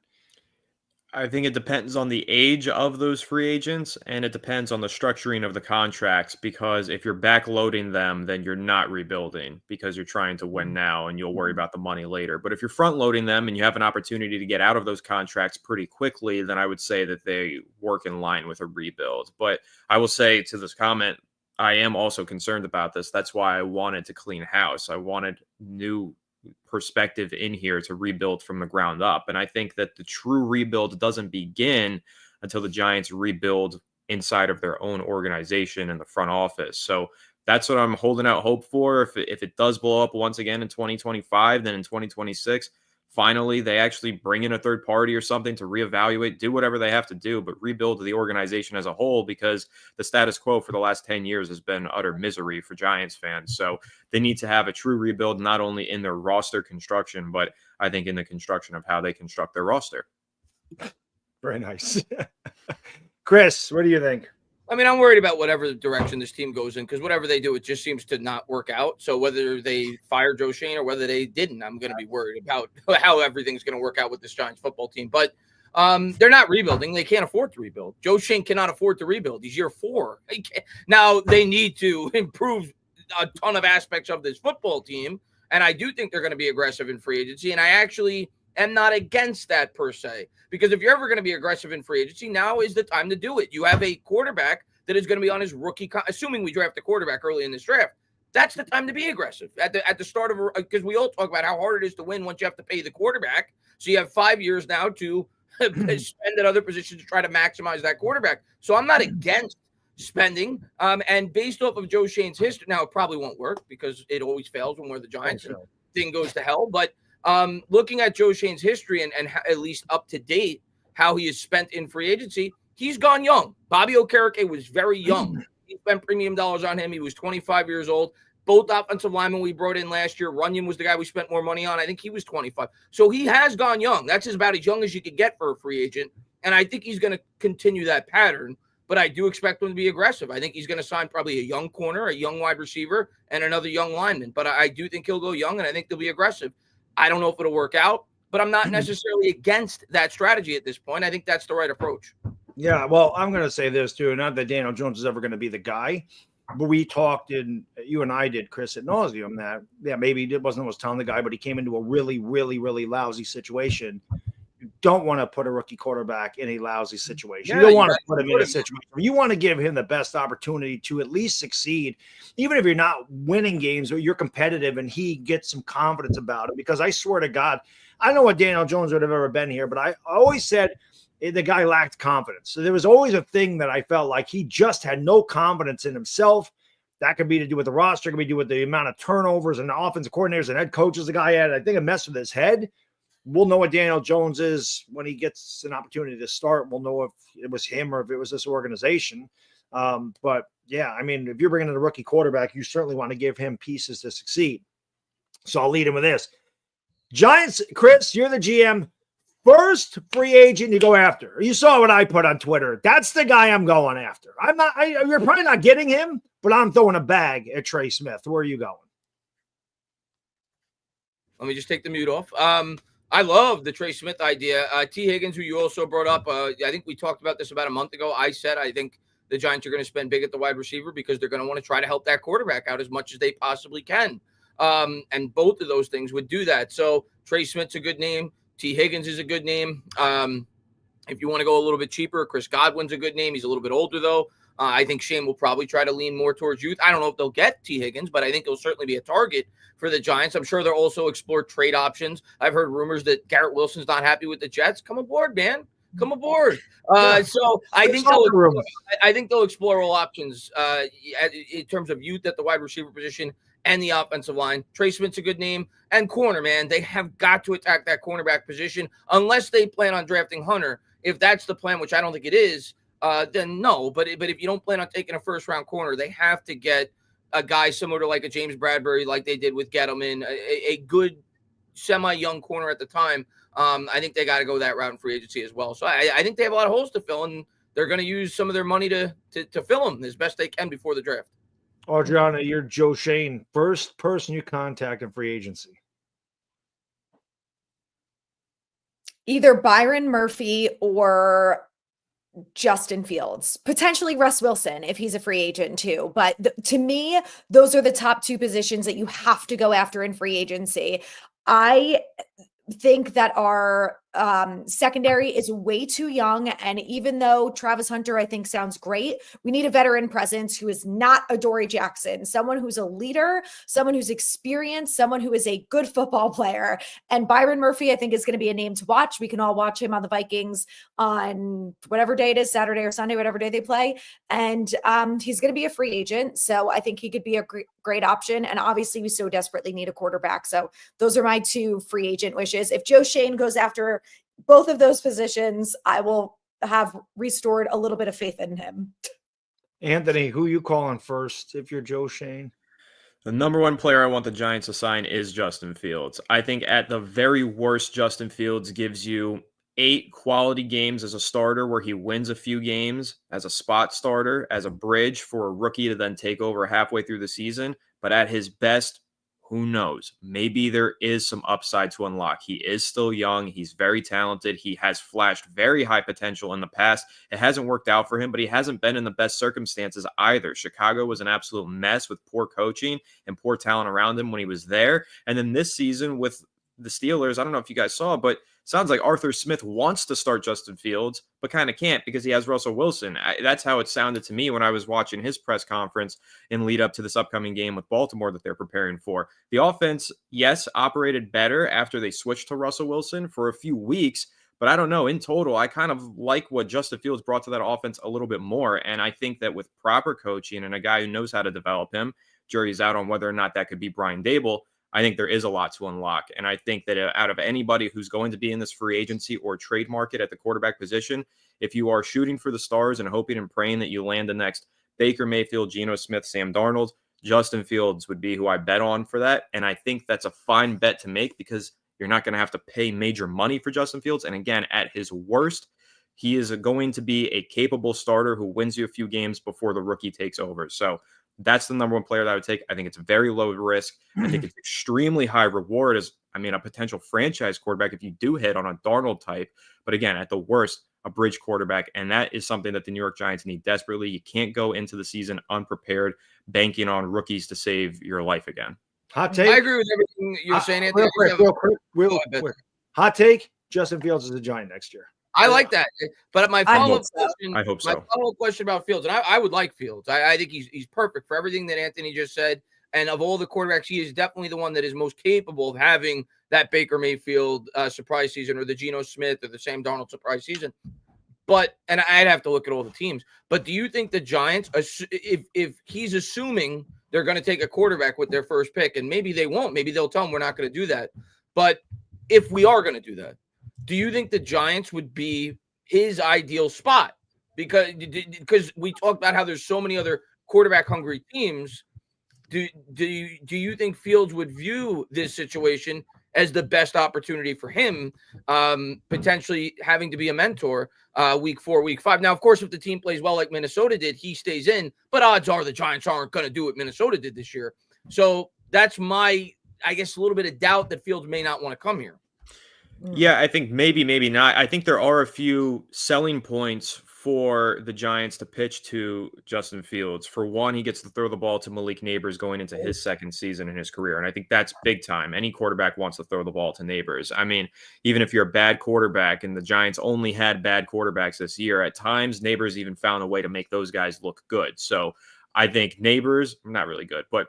I think it depends on the age of those free agents, and it depends on the structuring of the contracts, because if you're backloading them, then you're not rebuilding because you're trying to win now and you'll worry about the money later. But if you're front loading them and you have an opportunity to get out of those contracts pretty quickly, then I would say that they work in line with a rebuild. But I will say to this comment, I am also concerned about this. That's why I wanted to clean house. I wanted new perspective in here to rebuild from the ground up. And I think that the true rebuild doesn't begin until the Giants rebuild inside of their own organization and the front office. So that's what I'm holding out hope for. If it does blow up once again in 2025, then in 2026, finally they actually bring in a third party or something to reevaluate, do whatever they have to do, but rebuild the organization as a whole, because the status quo for the last 10 years has been utter misery for Giants fans. So they need to have a true rebuild, not only in their roster construction, but I think in the construction of how they construct their roster. Very nice. Chris, what do you think? I mean, I'm worried about whatever direction this team goes in, because whatever they do, it just seems to not work out. So whether they fire Joe Schoen or whether they didn't, I'm going to be worried about how everything's going to work out with this Giants football team. But they're not rebuilding. They can't afford to rebuild. Joe Schoen cannot afford to rebuild. He's year 4. Now they need to improve a ton of aspects of this football team. And I do think they're going to be aggressive in free agency. And I actually am not against that per se, because if you're ever going to be aggressive in free agency, now is the time to do it. You have a quarterback that is going to be on his rookie, assuming we draft a quarterback early in this draft. That's the time to be aggressive at the start of, because we all talk about how hard it is to win once you have to pay the quarterback. So you have 5 years now to spend at other positions to try to maximize that quarterback. So I'm not against spending. And based off of Joe Schoen's history, now it probably won't work because it always fails when we're the Giants and thing goes to hell. But looking at Joe Schoen's history and at least up to date, how he has spent in free agency, he's gone young. Bobby Okereke was very young. He spent premium dollars on him. He was 25 years old. Both offensive linemen we brought in last year. Runyon was the guy we spent more money on. I think he was 25. So he has gone young. That's about as young as you could get for a free agent. And I think he's going to continue that pattern. But I do expect him to be aggressive. I think he's going to sign probably a young corner, a young wide receiver, and another young lineman. But I do think he'll go young, and I think they'll be aggressive. I don't know if it'll work out, but I'm not necessarily against that strategy at this point. I think that's the right approach. Yeah, well, I'm going to say this too. Not that Daniel Jones is ever going to be the guy, but we talked, and you and I did, Chris, at nauseum, that maybe he wasn't was telling the guy, but he came into a really, really, really lousy situation. You don't want to put a rookie quarterback in a lousy situation. You don't want to put him in a situation where you want to give him the best opportunity to at least succeed, even if you're not winning games or you're competitive and he gets some confidence about it. Because I swear to God, I don't know what Daniel Jones would have ever been here, but I always said the guy lacked confidence. So there was always a thing that I felt like he just had no confidence in himself. That could be to do with the roster, could be to do with the amount of turnovers and the offensive coordinators and head coaches the guy had. I think it messed with his head. We'll know what Daniel Jones is when he gets an opportunity to start. We'll know if it was him or if it was this organization. But yeah, I mean, if you're bringing in a rookie quarterback, you certainly want to give him pieces to succeed. So I'll lead him with this. Giants, Chris, you're the GM. First free agent you go after. You saw what I put on Twitter. That's the guy I'm going after. You're probably not getting him, but I'm throwing a bag at Trey Smith. Where are you going? Let me just take the mute off. I love the Trey Smith idea. T. Higgins, who you also brought up, I think we talked about this about a month ago. I said I think the Giants are going to spend big at the wide receiver because they're going to want to try to help that quarterback out as much as they possibly can. And both of those things would do that. So Trey Smith's a good name. T. Higgins is a good name. If you want to go a little bit cheaper, Chris Godwin's a good name. He's a little bit older, though. I think Shane will probably try to lean more towards youth. I don't know if they'll get T. Higgins, but I think he'll certainly be a target for the Giants. I'm sure they'll also explore trade options. I've heard rumors that Garrett Wilson's not happy with the Jets. Come aboard, man. Come aboard. So I think they'll explore all options in terms of youth at the wide receiver position and the offensive line. Trey Smith's a good name. And corner, man, they have got to attack that cornerback position unless they plan on drafting Hunter. If that's the plan, which I don't think it is, then no. But if you don't plan on taking a first-round corner, they have to get a guy similar to like a James Bradbury like they did with Gettleman, a good semi-young corner at the time. I think they got to go that route in free agency as well. So I think they have a lot of holes to fill, and they're going to use some of their money to fill them as best they can before the draft. Adriana, you're Joe Schoen. First person you contact in free agency. Either Byron Murphy or Justin Fields, potentially Russ Wilson if he's a free agent too. But to me, those are the top two positions that you have to go after in free agency. I think that our secondary is way too young. And even though Travis Hunter, I think, sounds great, we need a veteran presence who is not a Dory Jackson, someone who's a leader, someone who's experienced, someone who is a good football player. And Byron Murphy, I think, is going to be a name to watch. We can all watch him on the Vikings on whatever day it is, Saturday or Sunday, whatever day they play. And he's going to be a free agent. So I think he could be a great option. And obviously we so desperately need a quarterback. So those are my two free agent wishes. If Joe Schoen goes after both of those positions, I will have restored a little bit of faith in him. Anthony, who you calling first if you're Joe Schoen? The number one player I want the Giants to sign is Justin Fields. I think at the very worst, Justin Fields gives you 8 quality games as a starter where he wins a few games as a spot starter, as a bridge for a rookie to then take over halfway through the season. But at his best, who knows? Maybe there is some upside to unlock. He is still young. He's very talented. He has flashed very high potential in the past. It hasn't worked out for him, but he hasn't been in the best circumstances either. Chicago was an absolute mess with poor coaching and poor talent around him when he was there. And then this season with the Steelers, I don't know if you guys saw, but sounds like Arthur Smith wants to start Justin Fields, but kind of can't because he has Russell Wilson. That's how it sounded to me when I was watching his press conference in lead up to this upcoming game with Baltimore that they're preparing for. The offense, yes, operated better after they switched to Russell Wilson for a few weeks, but I don't know. In total, I kind of like what Justin Fields brought to that offense a little bit more. And I think that with proper coaching and a guy who knows how to develop him, jury's out on whether or not that could be Brian Daboll. I think there is a lot to unlock. And I think that out of anybody who's going to be in this free agency or trade market at the quarterback position, if you are shooting for the stars and hoping and praying that you land the next Baker Mayfield, Geno Smith, Sam Darnold, Justin Fields would be who I bet on for that. And I think that's a fine bet to make because you're not going to have to pay major money for Justin Fields. And again, at his worst, he is going to be a capable starter who wins you a few games before the rookie takes over. So that's the number one player that I would take. I think it's very low risk. I think it's extremely high reward as, a potential franchise quarterback if you do hit on a Darnold type. But again, at the worst, a bridge quarterback. And that is something that the New York Giants need desperately. You can't go into the season unprepared, banking on rookies to save your life again. Hot take. I agree with everything you're saying, Anthony. Real quick. Hot take. Justin Fields is a Giant next year. I like that. But my follow-up question, I hope so. My follow-up question about Fields, and I would like Fields. I think he's perfect for everything that Anthony just said. And of all the quarterbacks, he is definitely the one that is most capable of having that Baker Mayfield surprise season or the Geno Smith or the Sam Darnold surprise season. But, and I'd have to look at all the teams, but do you think the Giants, if he's assuming they're going to take a quarterback with their first pick, and maybe they won't, maybe they'll tell him we're not going to do that. But if we are going to do that, do you think the Giants would be his ideal spot? Because we talked about how there's so many other quarterback hungry teams. Do you think Fields would view this situation as the best opportunity for him, potentially having to be a mentor week 4, week 5? Now, of course, if the team plays well like Minnesota did, he stays in, but odds are the Giants aren't going to do what Minnesota did this year. So that's my, I guess, a little bit of doubt that Fields may not want to come here. Yeah, I think maybe not. I think there are a few selling points for the Giants to pitch to Justin Fields. For one, he gets to throw the ball to Malik Neighbors going into his second season in his career. And I think that's big time. Any quarterback wants to throw the ball to Neighbors. Even if you're a bad quarterback, and the Giants only had bad quarterbacks this year, at times Neighbors even found a way to make those guys look good. So I think Neighbors, not really good, but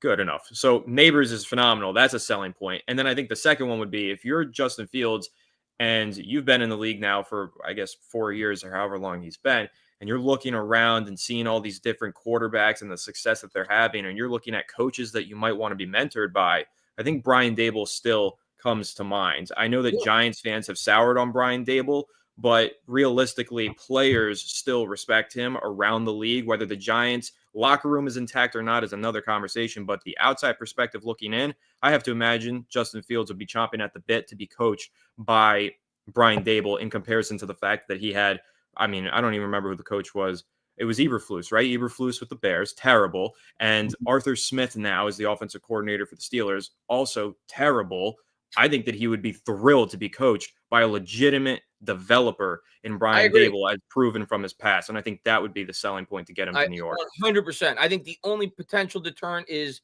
good enough. So Neighbors is phenomenal. That's a selling point. And then I think the second one would be if you're Justin Fields and you've been in the league now for, I guess, 4 years or however long he's been, and you're looking around and seeing all these different quarterbacks and the success that they're having, and you're looking at coaches that you might want to be mentored by, I think Brian Daboll still comes to mind. I know that Giants fans have soured on Brian Daboll, but realistically, players still respect him around the league. Whether the Giants locker room is intact or not is another conversation, but the outside perspective looking in, I have to imagine Justin Fields would be chomping at the bit to be coached by Brian Daboll in comparison to the fact that he had, I don't even remember who the coach was. It was Eberflus, right? Eberflus with the Bears, terrible. And Arthur Smith now is the offensive coordinator for the Steelers, also terrible. I think that he would be thrilled to be coached by a legitimate developer in Brian Daboll, as proven from his past. And I think that would be the selling point to get him to New York. 100%. I think the only potential deterrent is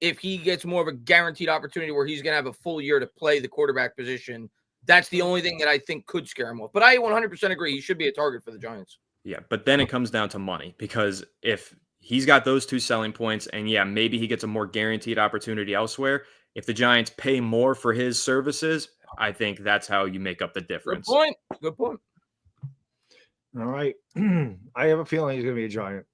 if he gets more of a guaranteed opportunity where he's going to have a full year to play the quarterback position. That's the only thing that I think could scare him off. But I 100% agree. He should be a target for the Giants. Yeah, but then it comes down to money, because if he's got those two selling points and maybe he gets a more guaranteed opportunity elsewhere, if the Giants pay more for his services, I think that's how you make up the difference. Good point. All right. I have a feeling he's going to be a Giant.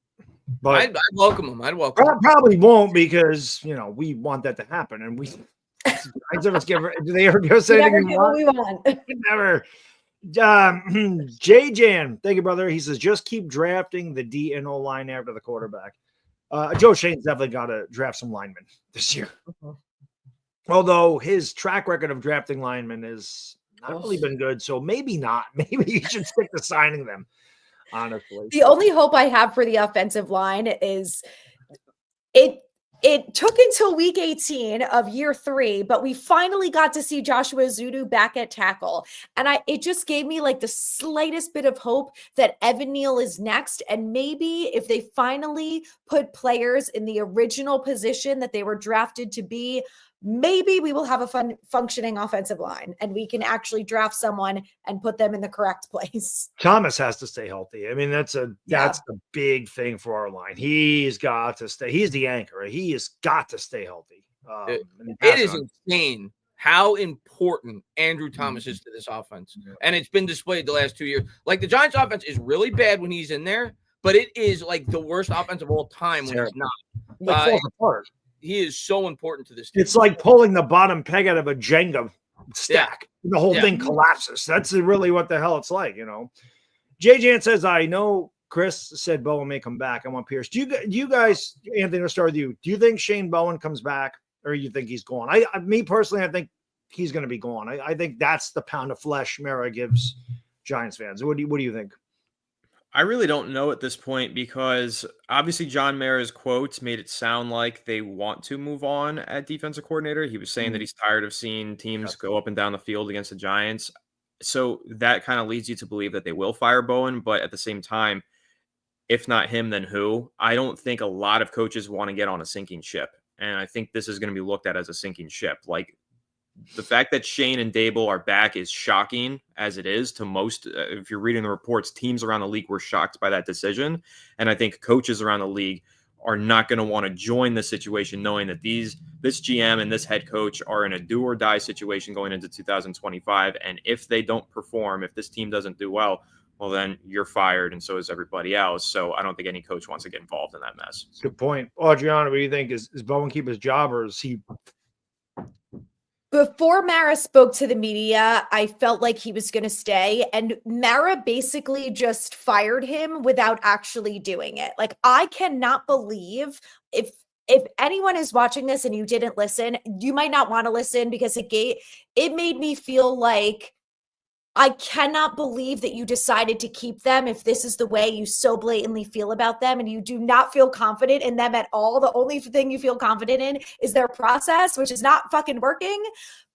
But I'd welcome him. Probably won't, because, we want that to happen. And do they ever give us anything we want? Never. J Jan, thank you, brother. He says, just keep drafting the D and O line after the quarterback. Joe Schoen's definitely got to draft some linemen this year. Although his track record of drafting linemen has not really been good. So maybe not. Maybe you should stick to signing them, honestly. The only hope I have for the offensive line is it took until week 18 of year 3, but we finally got to see Joshua Zudu back at tackle. And it just gave me like the slightest bit of hope that Evan Neal is next. And maybe if they finally put players in the original position that they were drafted to be, maybe we will have a functioning offensive line and we can actually draft someone and put them in the correct place. Thomas has to stay healthy. I mean, that's the big thing for our line. He's got to stay. He's the anchor. He has got to stay healthy. It is insane how important Andrew Thomas is to this offense. And it's been displayed the last 2 years. Like, the Giants offense is really bad when he's in there, but it is like the worst offense of all time when he's not. It falls apart. He is so important to this team. It's like pulling the bottom peg out of a Jenga stack. Yeah. The whole thing collapses. That's really what the hell it's like, you know. JJ says, I know Chris said Bowen may come back. I want Pierce. Do you guys, Anthony, I'll start with you. Do you think Shane Bowen comes back, or you think he's gone? Me personally, I think he's going to be gone. I think that's the pound of flesh Mara gives Giants fans. What do you think? I really don't know at this point, because obviously John Mara's quotes made it sound like they want to move on at defensive coordinator. He was saying that he's tired of seeing teams go up and down the field against the Giants. So that kind of leads you to believe that they will fire Bowen. But at the same time, if not him, then who? I don't think a lot of coaches want to get on a sinking ship. And I think this is going to be looked at as a sinking ship. Like, the fact that Shane and Daboll are back is shocking as it is to most. If you're reading the reports, teams around the league were shocked by that decision. And I think coaches around the league are not going to want to join the situation knowing that this GM and this head coach are in a do or die situation going into 2025. And if they don't perform, if this team doesn't do well, then you're fired, and so is everybody else. So I don't think any coach wants to get involved in that mess. Good point. Adriana, what do you think? Is Bowen keep his job, or is he... Before Mara spoke to the media, I felt like he was going to stay, and Mara basically just fired him without actually doing it. Like, I cannot believe if anyone is watching this and you didn't listen, you might not want to listen, because it made me feel like, I cannot believe that you decided to keep them if this is the way you so blatantly feel about them and you do not feel confident in them at all. The only thing you feel confident in is their process, which is not fucking working.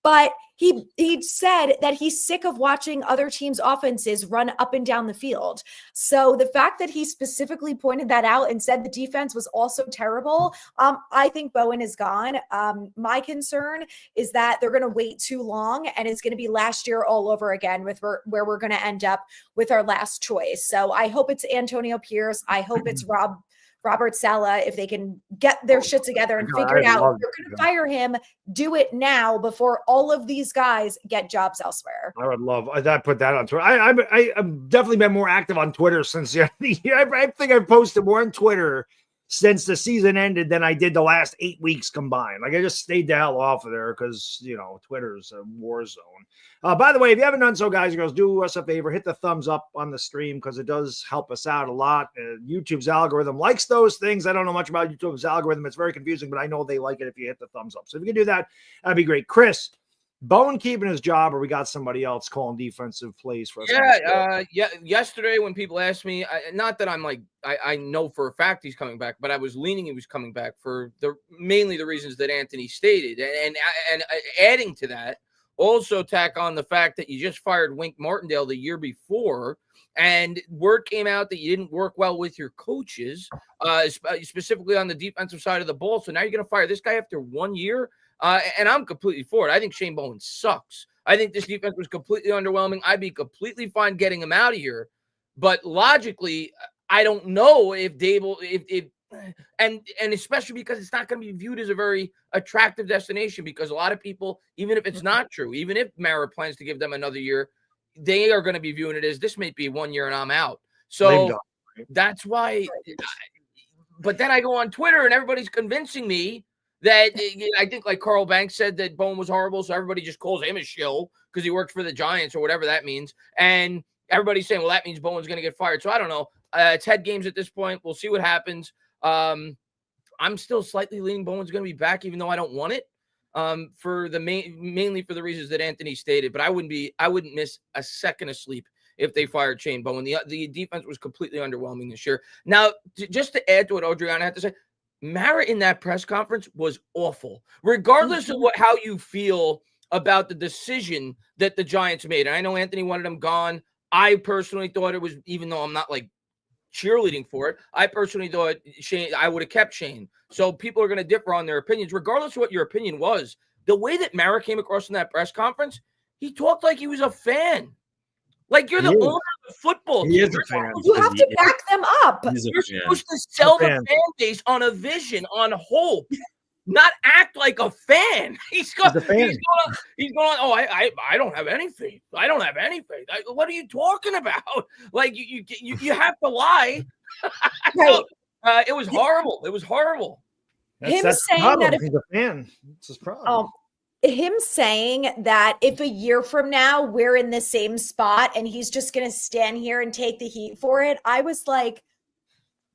But he said that he's sick of watching other teams' offenses run up and down the field. So the fact that he specifically pointed that out and said the defense was also terrible, I think Bowen is gone. My concern is that they're going to wait too long, and it's going to be last year all over again with where we're going to end up with our last choice. So I hope it's Antonio Pierce. I hope it's Robert Saleh, if they can get their shit together and figure it out. If they're going to fire him, do it now before all of these guys get jobs elsewhere. I would love that. Put that on Twitter. I've definitely been more active on Twitter since the year. I think I've posted more on Twitter since the season ended than I did the last 8 weeks combined. Like, I just stayed the hell off of there because, Twitter's a war zone. By the way, if you haven't done so, guys and girls, do us a favor, hit the thumbs up on the stream, because it does help us out a lot. YouTube's algorithm likes those things. I don't know much about YouTube's algorithm. It's very confusing, but I know they like it if you hit the thumbs up. So if you can do that, that'd be great. Chris, Bowen keeping his job, or we got somebody else calling defensive plays for us? Yesterday when people asked me, not that I'm like, I know for a fact he's coming back, but I was leaning he was coming back for mainly the reasons that Anthony stated. And adding to that, also tack on the fact that you just fired Wink Martindale the year before, and word came out that you didn't work well with your coaches, specifically on the defensive side of the ball. So now you're going to fire this guy after 1 year? And I'm completely for it. I think Shane Bowen sucks. I think this defense was completely underwhelming. I'd be completely fine getting him out of here. But logically, I don't know if Daboll, and especially because it's not going to be viewed as a very attractive destination, because a lot of people, even if it's not true, even if Mara plans to give them another year, they are going to be viewing it as this may be 1 year and I'm out. So that's why. But then I go on Twitter and everybody's convincing me that I think, like Carl Banks said, that Bowen was horrible, so everybody just calls him a shill because he works for the Giants or whatever that means. And everybody's saying, well, that means Bowen's going to get fired. So I don't know. It's head games at this point. We'll see what happens. I'm still slightly leaning Bowen's going to be back, even though I don't want it, for the mainly for the reasons that Anthony stated. But I wouldn't miss a second of sleep if they fired Shane Bowen. The defense was completely underwhelming this year. Now, just to add to what Adriana had to say, Mara in that press conference was awful, regardless of how you feel about the decision that the Giants made. And I know Anthony wanted him gone. I personally thought it was, even though I'm not like cheerleading for it, I personally thought I would have kept Shane. So people are going to differ on their opinions. Regardless of what your opinion was, the way that Mara came across in that press conference, he talked like he was a fan. Like you're the owner of the football team. He is a fan. You have to back them up. You're supposed to sell the fan base on a vision, on hope, not act like a fan. He's going. Oh, I don't have any faith. I don't have any faith. What are you talking about? Like you have to lie. Right. It was horrible. It was horrible. That's saying that if he's a fan, it's his problem. Him saying that if a year from now we're in the same spot and he's just going to stand here and take the heat for it, I was like,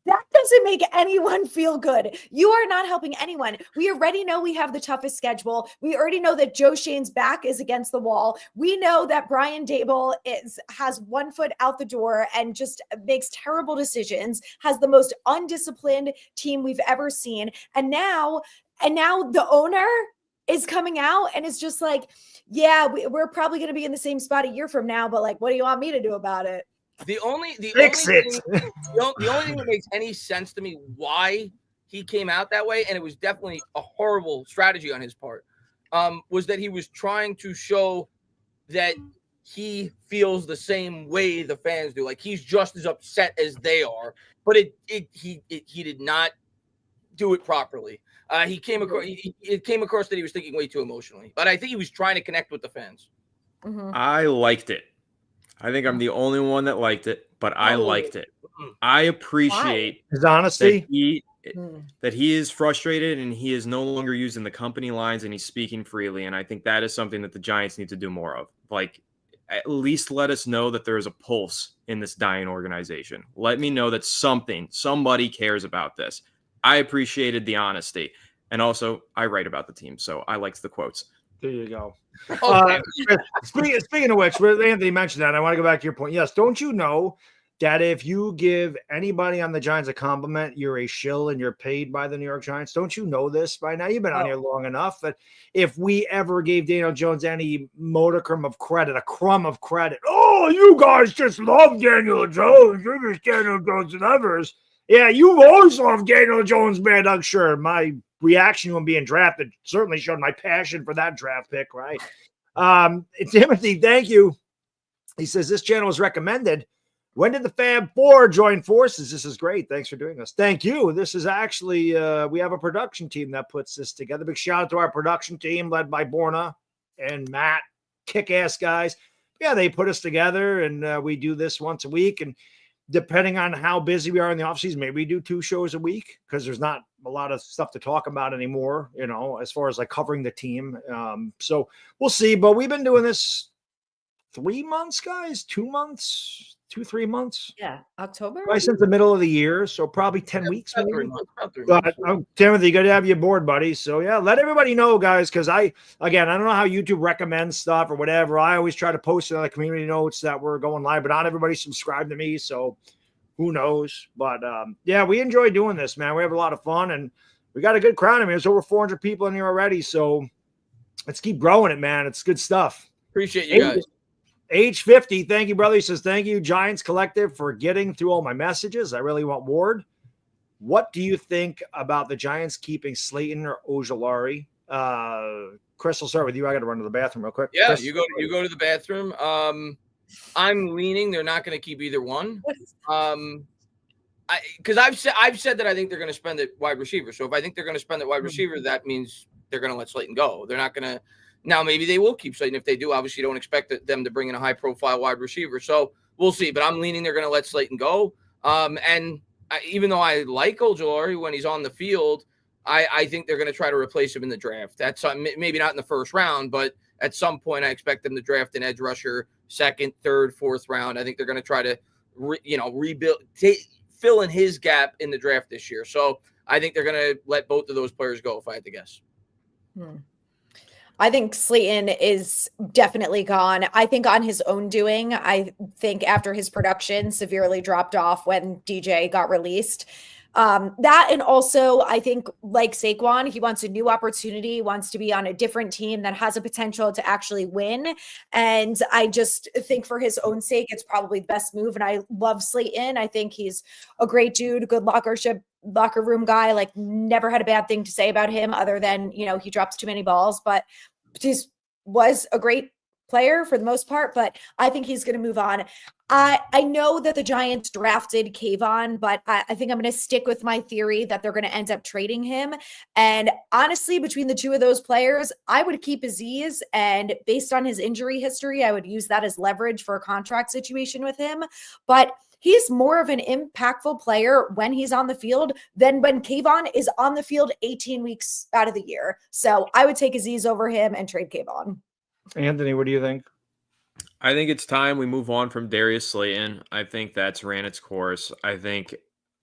that doesn't make anyone feel good. You are not helping anyone. We already know we have the toughest schedule. We already know that Joe Schoen's back is against the wall. We know that Brian Daboll has one foot out the door and just makes terrible decisions, has the most undisciplined team we've ever seen. And now the owner is coming out and it's just like, yeah, we're probably going to be in the same spot a year from now, but like, what do you want me to do about it? The only thing that makes any sense to me why he came out that way, and it was definitely a horrible strategy on his part, was that he was trying to show that he feels the same way the fans do. Like he's just as upset as they are, but he did not do it properly. It came across that he was thinking way too emotionally, but I think he was trying to connect with the fans. Mm-hmm. I liked it. I think I'm the only one that liked it, but I liked it. I appreciate his honesty. That he is frustrated and he is no longer using the company lines and he's speaking freely. And I think that is something that the Giants need to do more of. Like, at least let us know that there is a pulse in this dying organization. Let me know that somebody cares about this. I appreciated the honesty. And also, I write about the team, so I liked the quotes. There you go. Okay. Speaking of which, Anthony mentioned that. I want to go back to your point. Yes, don't you know that if you give anybody on the Giants a compliment, you're a shill and you're paid by the New York Giants? Don't you know this by now? You've been on here long enough that if we ever gave Daniel Jones any modicum of credit, a crumb of credit, oh, you guys just love Daniel Jones. You're just Daniel Jones lovers. Yeah, you've always loved Daniel Jones, man. I'm sure my reaction to him being drafted certainly showed my passion for that draft pick, right? Timothy, thank you. He says this channel was recommended. When did the Fab Four join forces? This is great. Thanks for doing this. Thank you. This is actually we have a production team that puts this together. Big shout out to our production team led by Borna and Matt, kick-ass guys. Yeah, they put us together and we do this once a week. And depending on how busy we are in the offseason, maybe we do 2 shows a week because there's not a lot of stuff to talk about anymore, you know, as far as like covering the team. So we'll see, but we've been doing this 3 months, guys, 2 months, 3 months. Yeah. October. Right since the middle of the year. So probably 10 weeks. About Maybe. 3 months. Timothy, good to have you aboard, buddy. So yeah, let everybody know, guys, because I don't know how YouTube recommends stuff or whatever. I always try to post it on the community notes that we're going live, but not everybody subscribed to me. So who knows? But yeah, we enjoy doing this, man. We have a lot of fun and we got a good crowd. I mean, there's over 400 people in here already. So let's keep growing it, man. It's good stuff. Appreciate you guys. Age 50, thank you, brother. He says, thank you, Giants Collective, for getting through all my messages. I really want Ward. What do you think about the Giants keeping Slayton or Ojulari? Chris, I'll start with you. I got to run to the bathroom real quick. Yeah, Chris, you go to the bathroom. I'm leaning they're not going to keep either one. Because I've said that I think they're going to spend at wide receiver. So if I think they're going to spend at wide receiver, that means they're going to let Slayton go. They're not going to. Now, maybe they will keep Slayton. If they do, obviously, don't expect them to bring in a high-profile wide receiver. So we'll see. But I'm leaning they're going to let Slayton go. Even though I like Ojulari when he's on the field, I think they're going to try to replace him in the draft. That's maybe not in the first round, but at some point I expect them to draft an edge rusher, 2nd, 3rd, 4th round. I think they're going to try to, rebuild, fill in his gap in the draft this year. So I think they're going to let both of those players go, if I had to guess. I think Slayton is definitely gone. I think on his own doing. I think after his production severely dropped off when DJ got released. That, and also I think like Saquon, he wants a new opportunity, wants to be on a different team that has a potential to actually win. And I just think for his own sake, it's probably the best move. And I love Slayton. I think he's a great dude, good locker room guy. Like, never had a bad thing to say about him other than, he drops too many balls, but he's was a great player for the most part, but I think he's going to move on. I know that the Giants drafted Kayvon, but I think I'm going to stick with my theory that they're going to end up trading him. And honestly, between the two of those players, I would keep Aziz. And based on his injury history, I would use that as leverage for a contract situation with him. But he's more of an impactful player when he's on the field than when Kayvon is on the field 18 weeks out of the year. So I would take Aziz over him and trade Kayvon. Anthony, what do you think? I think it's time we move on from Darius Slayton. I think that's ran its course. I think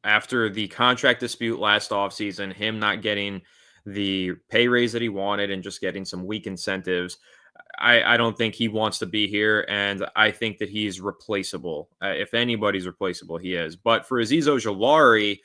after the contract dispute last offseason, him not getting the pay raise that he wanted and just getting some weak incentives, I don't think he wants to be here, and I think that he's replaceable. If anybody's replaceable, he is. But for Azeez Ojulari,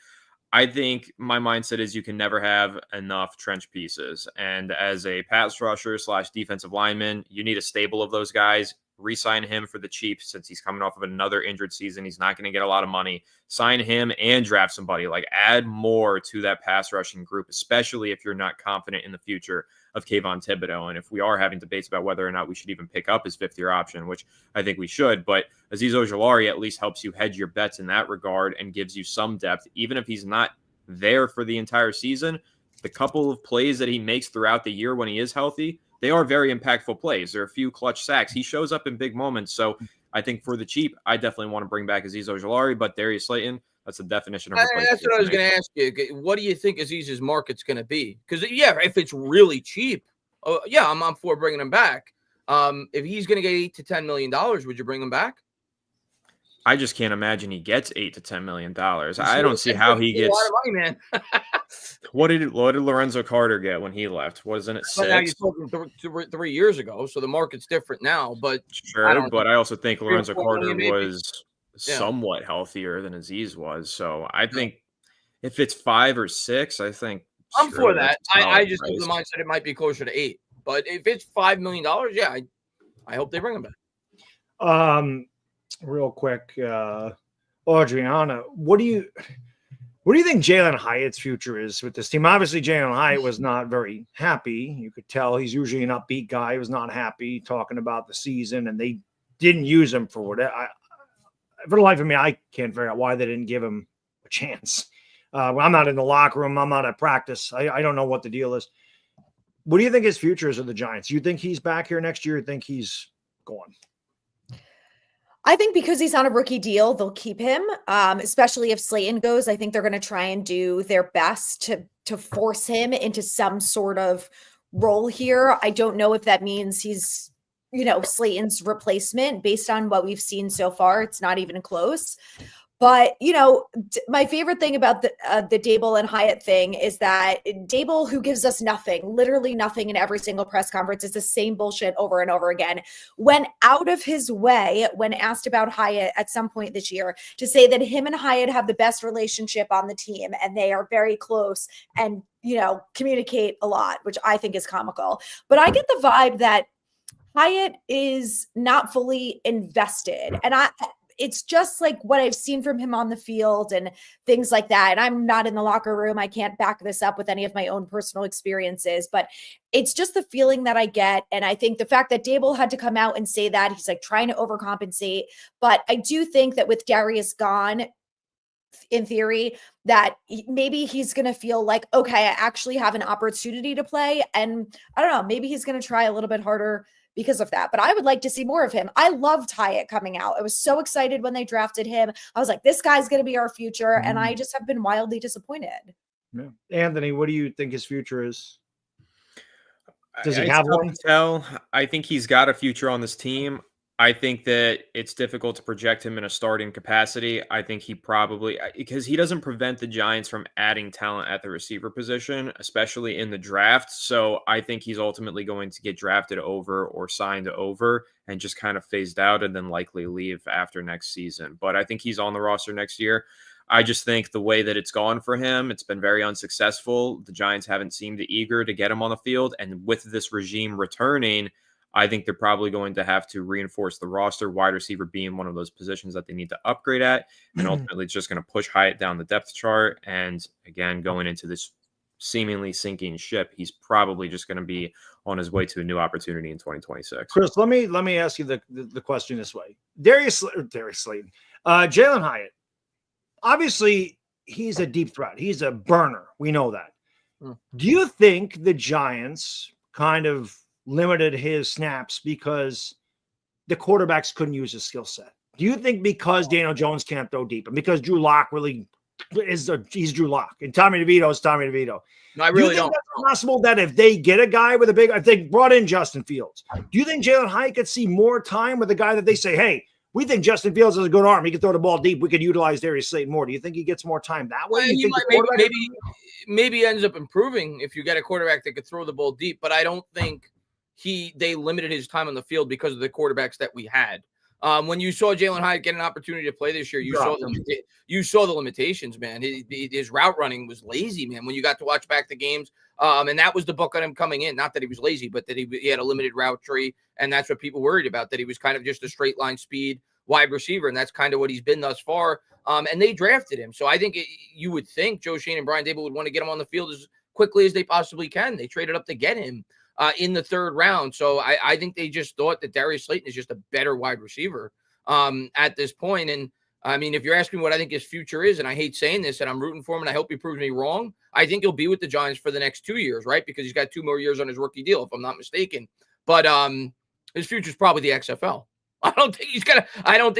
I think my mindset is you can never have enough trench pieces. And as a pass rusher / defensive lineman, you need a stable of those guys. Re-sign him for the cheap since he's coming off of another injured season. He's not going to get a lot of money. Sign him and draft somebody. Like, add more to that pass rushing group, especially if you're not confident in the future of Kayvon Thibodeau. And if we are having debates about whether or not we should even pick up his fifth-year option, which I think we should, but Azeez Ojulari at least helps you hedge your bets in that regard and gives you some depth. Even if he's not there for the entire season, the couple of plays that he makes throughout the year when he is healthy, they are very impactful plays. There are a few clutch sacks. He shows up in big moments. So I think for the cheap, I definitely want to bring back Azeez Ojulari, but Darius Slayton, that's the definition of replacement. That's what I was going to ask you. What do you think Aziz's market's going to be? Because, if it's really cheap, I'm for bringing him back. If he's going to get $8 to $10 million, would you bring him back? I just can't imagine he gets $8 to $10 million. I don't see how he gets. A lot of money, man. What did Lorenzo Carter get when he left? Wasn't it 6? But now you spoke 3 years ago, so the market's different now. But sure, but I also think Lorenzo Carter was somewhat healthier than Azeez was. So I think if it's 5 or 6, I think I'm for that. I just have the mindset it might be closer to 8. But if it's $5 million, I hope they bring him back. Real quick, Adriana, what do you think Jaylin Hyatt's future is with this team? Obviously, Jaylin Hyatt was not very happy. You could tell he's usually an upbeat guy. He was not happy talking about the season, and they didn't use him for what for the life of me, I can't figure out why they didn't give him a chance. I'm not in the locker room. I'm not at practice. I don't know what the deal is. What do you think his future is with the Giants? You think he's back here next year? Or think he's gone? I think because he's on a rookie deal, they'll keep him, especially if Slayton goes. I think they're going to try and do their best to force him into some sort of role here. I don't know if that means he's, Slayton's replacement. Based on what we've seen so far, it's not even close. But, my favorite thing about the Daboll and Hyatt thing is that Daboll, who gives us nothing, literally nothing in every single press conference, it's the same bullshit over and over again, went out of his way when asked about Hyatt at some point this year to say that him and Hyatt have the best relationship on the team and they are very close and, communicate a lot, which I think is comical. But I get the vibe that Hyatt is not fully invested. And it's just like what I've seen from him on the field and things like that. And I'm not in the locker room. I can't back this up with any of my own personal experiences, but it's just the feeling that I get. And I think the fact that Daboll had to come out and say that, he's like trying to overcompensate. But I do think that with Darius gone, in theory, that maybe he's going to feel like, okay, I actually have an opportunity to play. And I don't know, maybe he's going to try a little bit harder because of that. But I would like to see more of him. I loved Hyatt coming out. I was so excited when they drafted him. I was like, this guy's going to be our future. And I just have been wildly disappointed. Yeah. Anthony, what do you think his future is? Does he have one? I think he's got a future on this team. I think that it's difficult to project him in a starting capacity. I think he probably, because he doesn't prevent the Giants from adding talent at the receiver position, especially in the draft. So I think he's ultimately going to get drafted over or signed over and just kind of phased out and then likely leave after next season. But I think he's on the roster next year. I just think the way that it's gone for him, it's been very unsuccessful. The Giants haven't seemed eager to get him on the field. And with this regime returning, I think they're probably going to have to reinforce the roster, wide receiver being one of those positions that they need to upgrade at. And ultimately, it's just going to push Hyatt down the depth chart. And again, going into this seemingly sinking ship, he's probably just going to be on his way to a new opportunity in 2026. Chris, let me ask you the question this way. Darius Slayton, Jaylin Hyatt, obviously he's a deep threat. He's a burner. We know that. Do you think the Giants kind of limited his snaps because the quarterbacks couldn't use his skill set? Do you think because Daniel Jones can't throw deep and because Drew Lock really he's Drew Lock and Tommy DeVito is Tommy DeVito? No, I really don't. That's possible that if they get a guy with if they brought in Justin Fields, do you think Jaylin Hyatt could see more time with a guy that they say, hey, we think Justin Fields has a good arm. He can throw the ball deep. We could utilize Darius Slayton more. Do you think he gets more time that way? He might, maybe ends up improving if you get a quarterback that could throw the ball deep, but I don't think they limited his time on the field because of the quarterbacks that we had. When you saw Jaylin Hyatt get an opportunity to play this year, you saw the limitations, man. His route running was lazy, man. When you got to watch back the games, and that was the book on him coming in. Not that he was lazy, but that he had a limited route tree, and that's what people worried about. That he was kind of just a straight line speed wide receiver, and that's kind of what he's been thus far. And they drafted him, so I think you would think Joe Schoen and Brian Daboll would want to get him on the field as quickly as they possibly can. They traded up to get him in the third round. So I think they just thought that Darius Slayton is just a better wide receiver at this point. And I mean, if you're asking what I think his future is, and I hate saying this, and I'm rooting for him, and I hope he proves me wrong, I think he'll be with the Giants for the next 2 years, right? Because he's got 2 more years on his rookie deal, if I'm not mistaken. But his future is probably the XFL. I don't think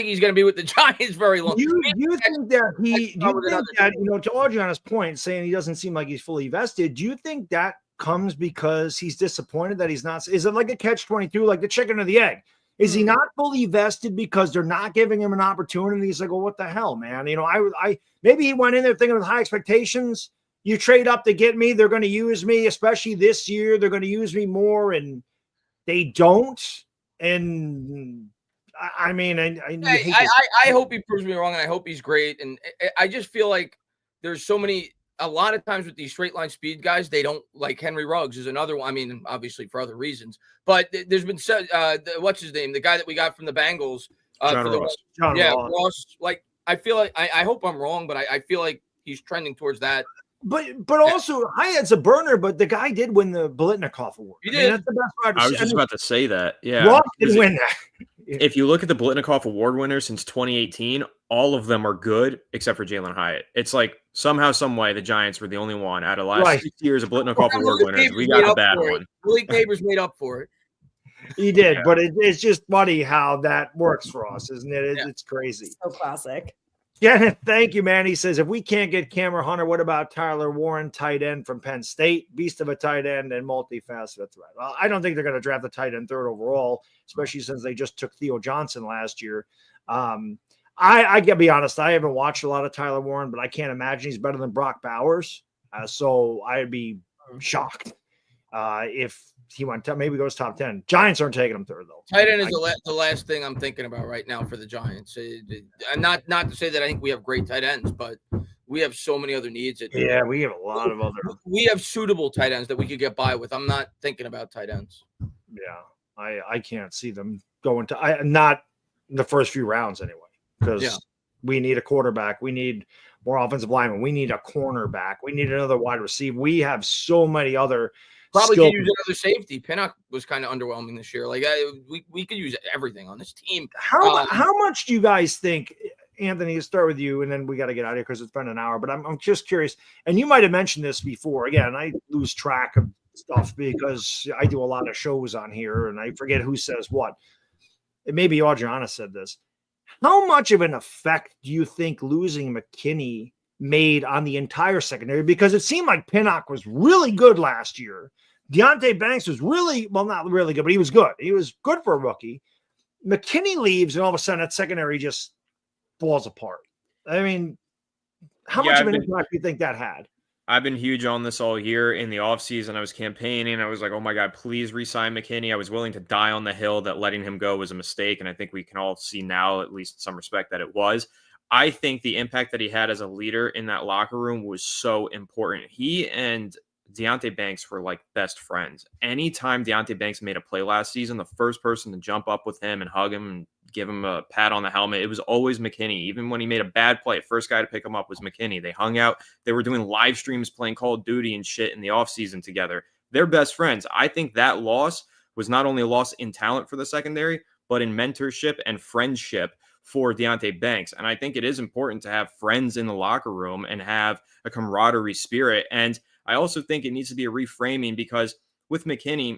he's gonna be with the Giants very long. You think that to Adriana's point, saying he doesn't seem like he's fully vested, do you think that comes because he's disappointed that he's not? Is it like a catch-22, like the chicken or the egg? Is he not fully vested because they're not giving him an opportunity? He's like, well, what the hell, man? I maybe he went in there thinking with high expectations. You trade up to get me, they're going to use me, especially this year. They're going to use me more, and they don't. And I hope he proves me wrong, and I hope he's great. And I just feel like there's a lot of times with these straight line speed guys, they don't, like Henry Ruggs is another one. I mean, obviously for other reasons, but there's been what's his name? The guy that we got from the Bengals, Ross. Like, I feel like I hope I'm wrong, but I feel like he's trending towards that. But also Hyatt's a burner, but the guy did win the Blitnikoff Award. He did. That's the best part. I was just about to say that. Yeah. Ross didn't win that. If you look at the Blitnikoff Award winners since 2018, all of them are good except for Jaylin Hyatt. It's like somehow, some way, the Giants were the only one out of the last 6 years of Blitnikoff Award winners. We got a bad one. Malik Neighbors made up for it. He did, but it's just funny how that works for us, isn't it? It's crazy. So classic. Yeah, thank you, man. He says, if we can't get Cameron Hunter, what about Tyler Warren, tight end from Penn State, beast of a tight end and multifaceted threat? Well, I don't think they're going to draft the tight end third overall, especially since they just took Theo Johnson last year. I gotta be honest, I haven't watched a lot of Tyler Warren, but I can't imagine he's better than Brock Bowers. So I'd be shocked if he went maybe goes top 10. Giants aren't taking him third though. Tight end is the last thing I'm thinking about right now for the Giants. Not to say that I think we have great tight ends, but we have so many other needs. We have a lot of other. We have suitable tight ends that we could get by with. I'm not thinking about tight ends. Yeah, I can't see them going to. Not the first few rounds anyway, because we need a quarterback. We need more offensive linemen. We need a cornerback. We need another wide receiver. We have so many other. Probably could use another safety. Pinnock was kind of underwhelming this year. Like we could use everything on this team. How much do you guys think, Anthony? To start with you, and then we got to get out of here because it's been an hour. But I'm just curious, and you might have mentioned this before. Again, I lose track of stuff because I do a lot of shows on here, and I forget who says what. And maybe Adriana said this. How much of an effect do you think losing McKinney made on the entire secondary? Because it seemed like Pinnock was really good last year. Deonte Banks was not really good, but he was good. He was good for a rookie. McKinney leaves, and all of a sudden that secondary just falls apart. I mean, how much of an impact do you think that had? I've been huge on this all year. In the offseason, I was campaigning. I was like, oh my God, please re-sign McKinney. I was willing to die on the hill that letting him go was a mistake. And I think we can all see now, at least in some respect, that it was. I think the impact that he had as a leader in that locker room was so important. He and Deonte Banks were like best friends. Anytime Deonte Banks made a play last season, the first person to jump up with him and hug him and give him a pat on the helmet, it was always McKinney. Even when he made a bad play, first guy to pick him up was McKinney. They hung out. They were doing live streams playing Call of Duty and shit in the offseason together. They're best friends. I think that loss was not only a loss in talent for the secondary, but in mentorship and friendship for Deonte Banks. And I think it is important to have friends in the locker room and have a camaraderie spirit. And I also think it needs to be a reframing, because with McKinney,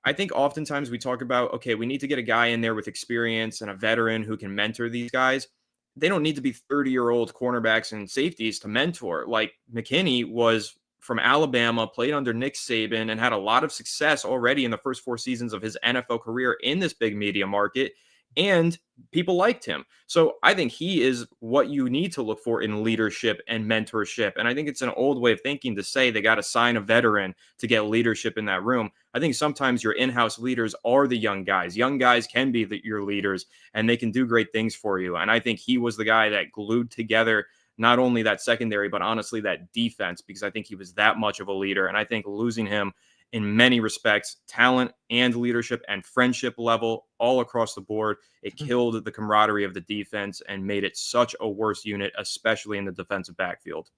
I think oftentimes we talk about, okay, we need to get a guy in there with experience and a veteran who can mentor these guys. They don't need to be 30-year-old cornerbacks and safeties to mentor. Like McKinney was from Alabama, played under Nick Saban, and had a lot of success already in the first 4 seasons of his NFL career in this big media market. And people liked him. So I think he is what you need to look for in leadership and mentorship. And I think it's an old way of thinking to say they got to sign a veteran to get leadership in that room. I think sometimes your in-house leaders are the young guys. Young guys can be your leaders, and they can do great things for you. And I think he was the guy that glued together not only that secondary, but honestly that defense, because I think he was that much of a leader. And I think losing him in many respects, talent and leadership and friendship level all across the board, it killed the camaraderie of the defense and made it such a worse unit, especially in the defensive backfield.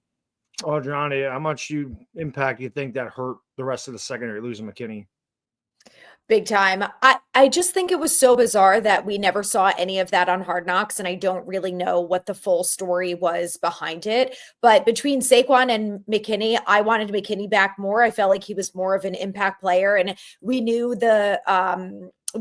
Oh, Johnny, how much impact you think that hurt the rest of the secondary, losing McKinney? Big time. I just think it was so bizarre that we never saw any of that on Hard Knocks, and I don't really know what the full story was behind it. But between Saquon and McKinney, I wanted McKinney back more. I felt like he was more of an impact player, and we knew the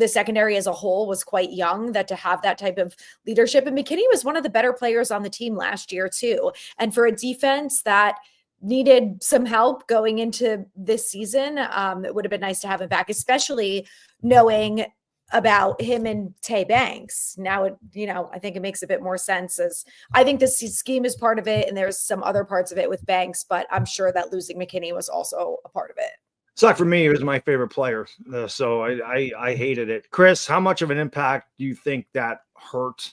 secondary as a whole was quite young, that to have that type of leadership. And McKinney was one of the better players on the team last year too. And for a defense that needed some help going into this season, it would have been nice to have him back, especially knowing about him and Tay Banks. Now, I think it makes a bit more sense, as I think this scheme is part of it, and there's some other parts of it with Banks, but I'm sure that losing McKinney was also a part of it. Sucked for me. He was my favorite player, so I hated it. Chris, how much of an impact do you think that hurt?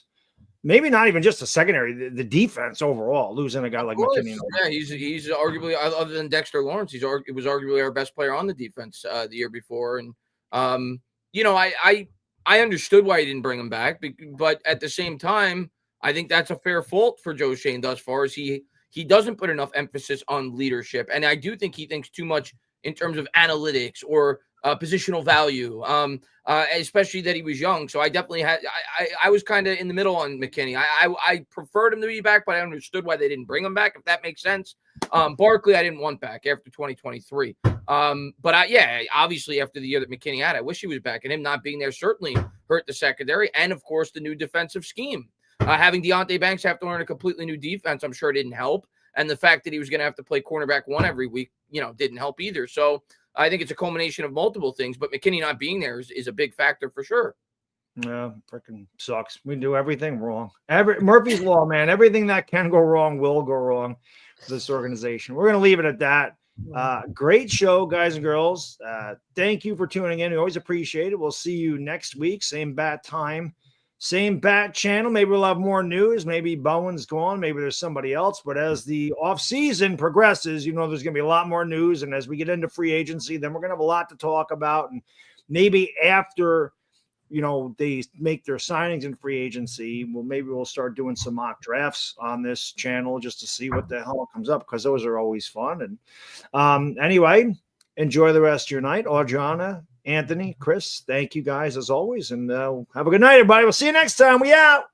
Maybe not even just the secondary, the defense overall, losing a guy like McKinney. Yeah, he's arguably, other than Dexter Lawrence, he was arguably our best player on the defense the year before. And, I understood why he didn't bring him back, but at the same time, I think that's a fair fault for Joe Schoen thus far, as he doesn't put enough emphasis on leadership. And I do think he thinks too much in terms of analytics or positional value, especially that he was young. So I definitely I was kind of in the middle on McKinney. I preferred him to be back, but I understood why they didn't bring him back, if that makes sense. Barkley, I didn't want back after 2023. But obviously after the year that McKinney had, I wish he was back, and him not being there certainly hurt the secondary. And of course, the new defensive scheme. Having Deonte Banks have to learn a completely new defense, I'm sure didn't help. And the fact that he was going to have to play cornerback 1 every week, didn't help either. So I think it's a culmination of multiple things, but McKinney not being there is a big factor for sure. Yeah, freaking sucks. We do everything wrong. Murphy's Law, man. Everything that can go wrong will go wrong for this organization. We're going to leave it at that. Great show, guys and girls. Thank you for tuning in. We always appreciate it. We'll see you next week. Same bat time, same bat channel. Maybe we'll have more news. Maybe Bowen's gone. Maybe there's somebody else. But as the offseason progresses, there's going to be a lot more news. And as we get into free agency, then we're going to have a lot to talk about. And maybe after, they make their signings in free agency, maybe we'll start doing some mock drafts on this channel just to see what the hell comes up, because those are always fun. And anyway, enjoy the rest of your night. Audrana, Anthony, Chris, thank you guys as always. And have a good night, everybody. We'll see you next time. We out.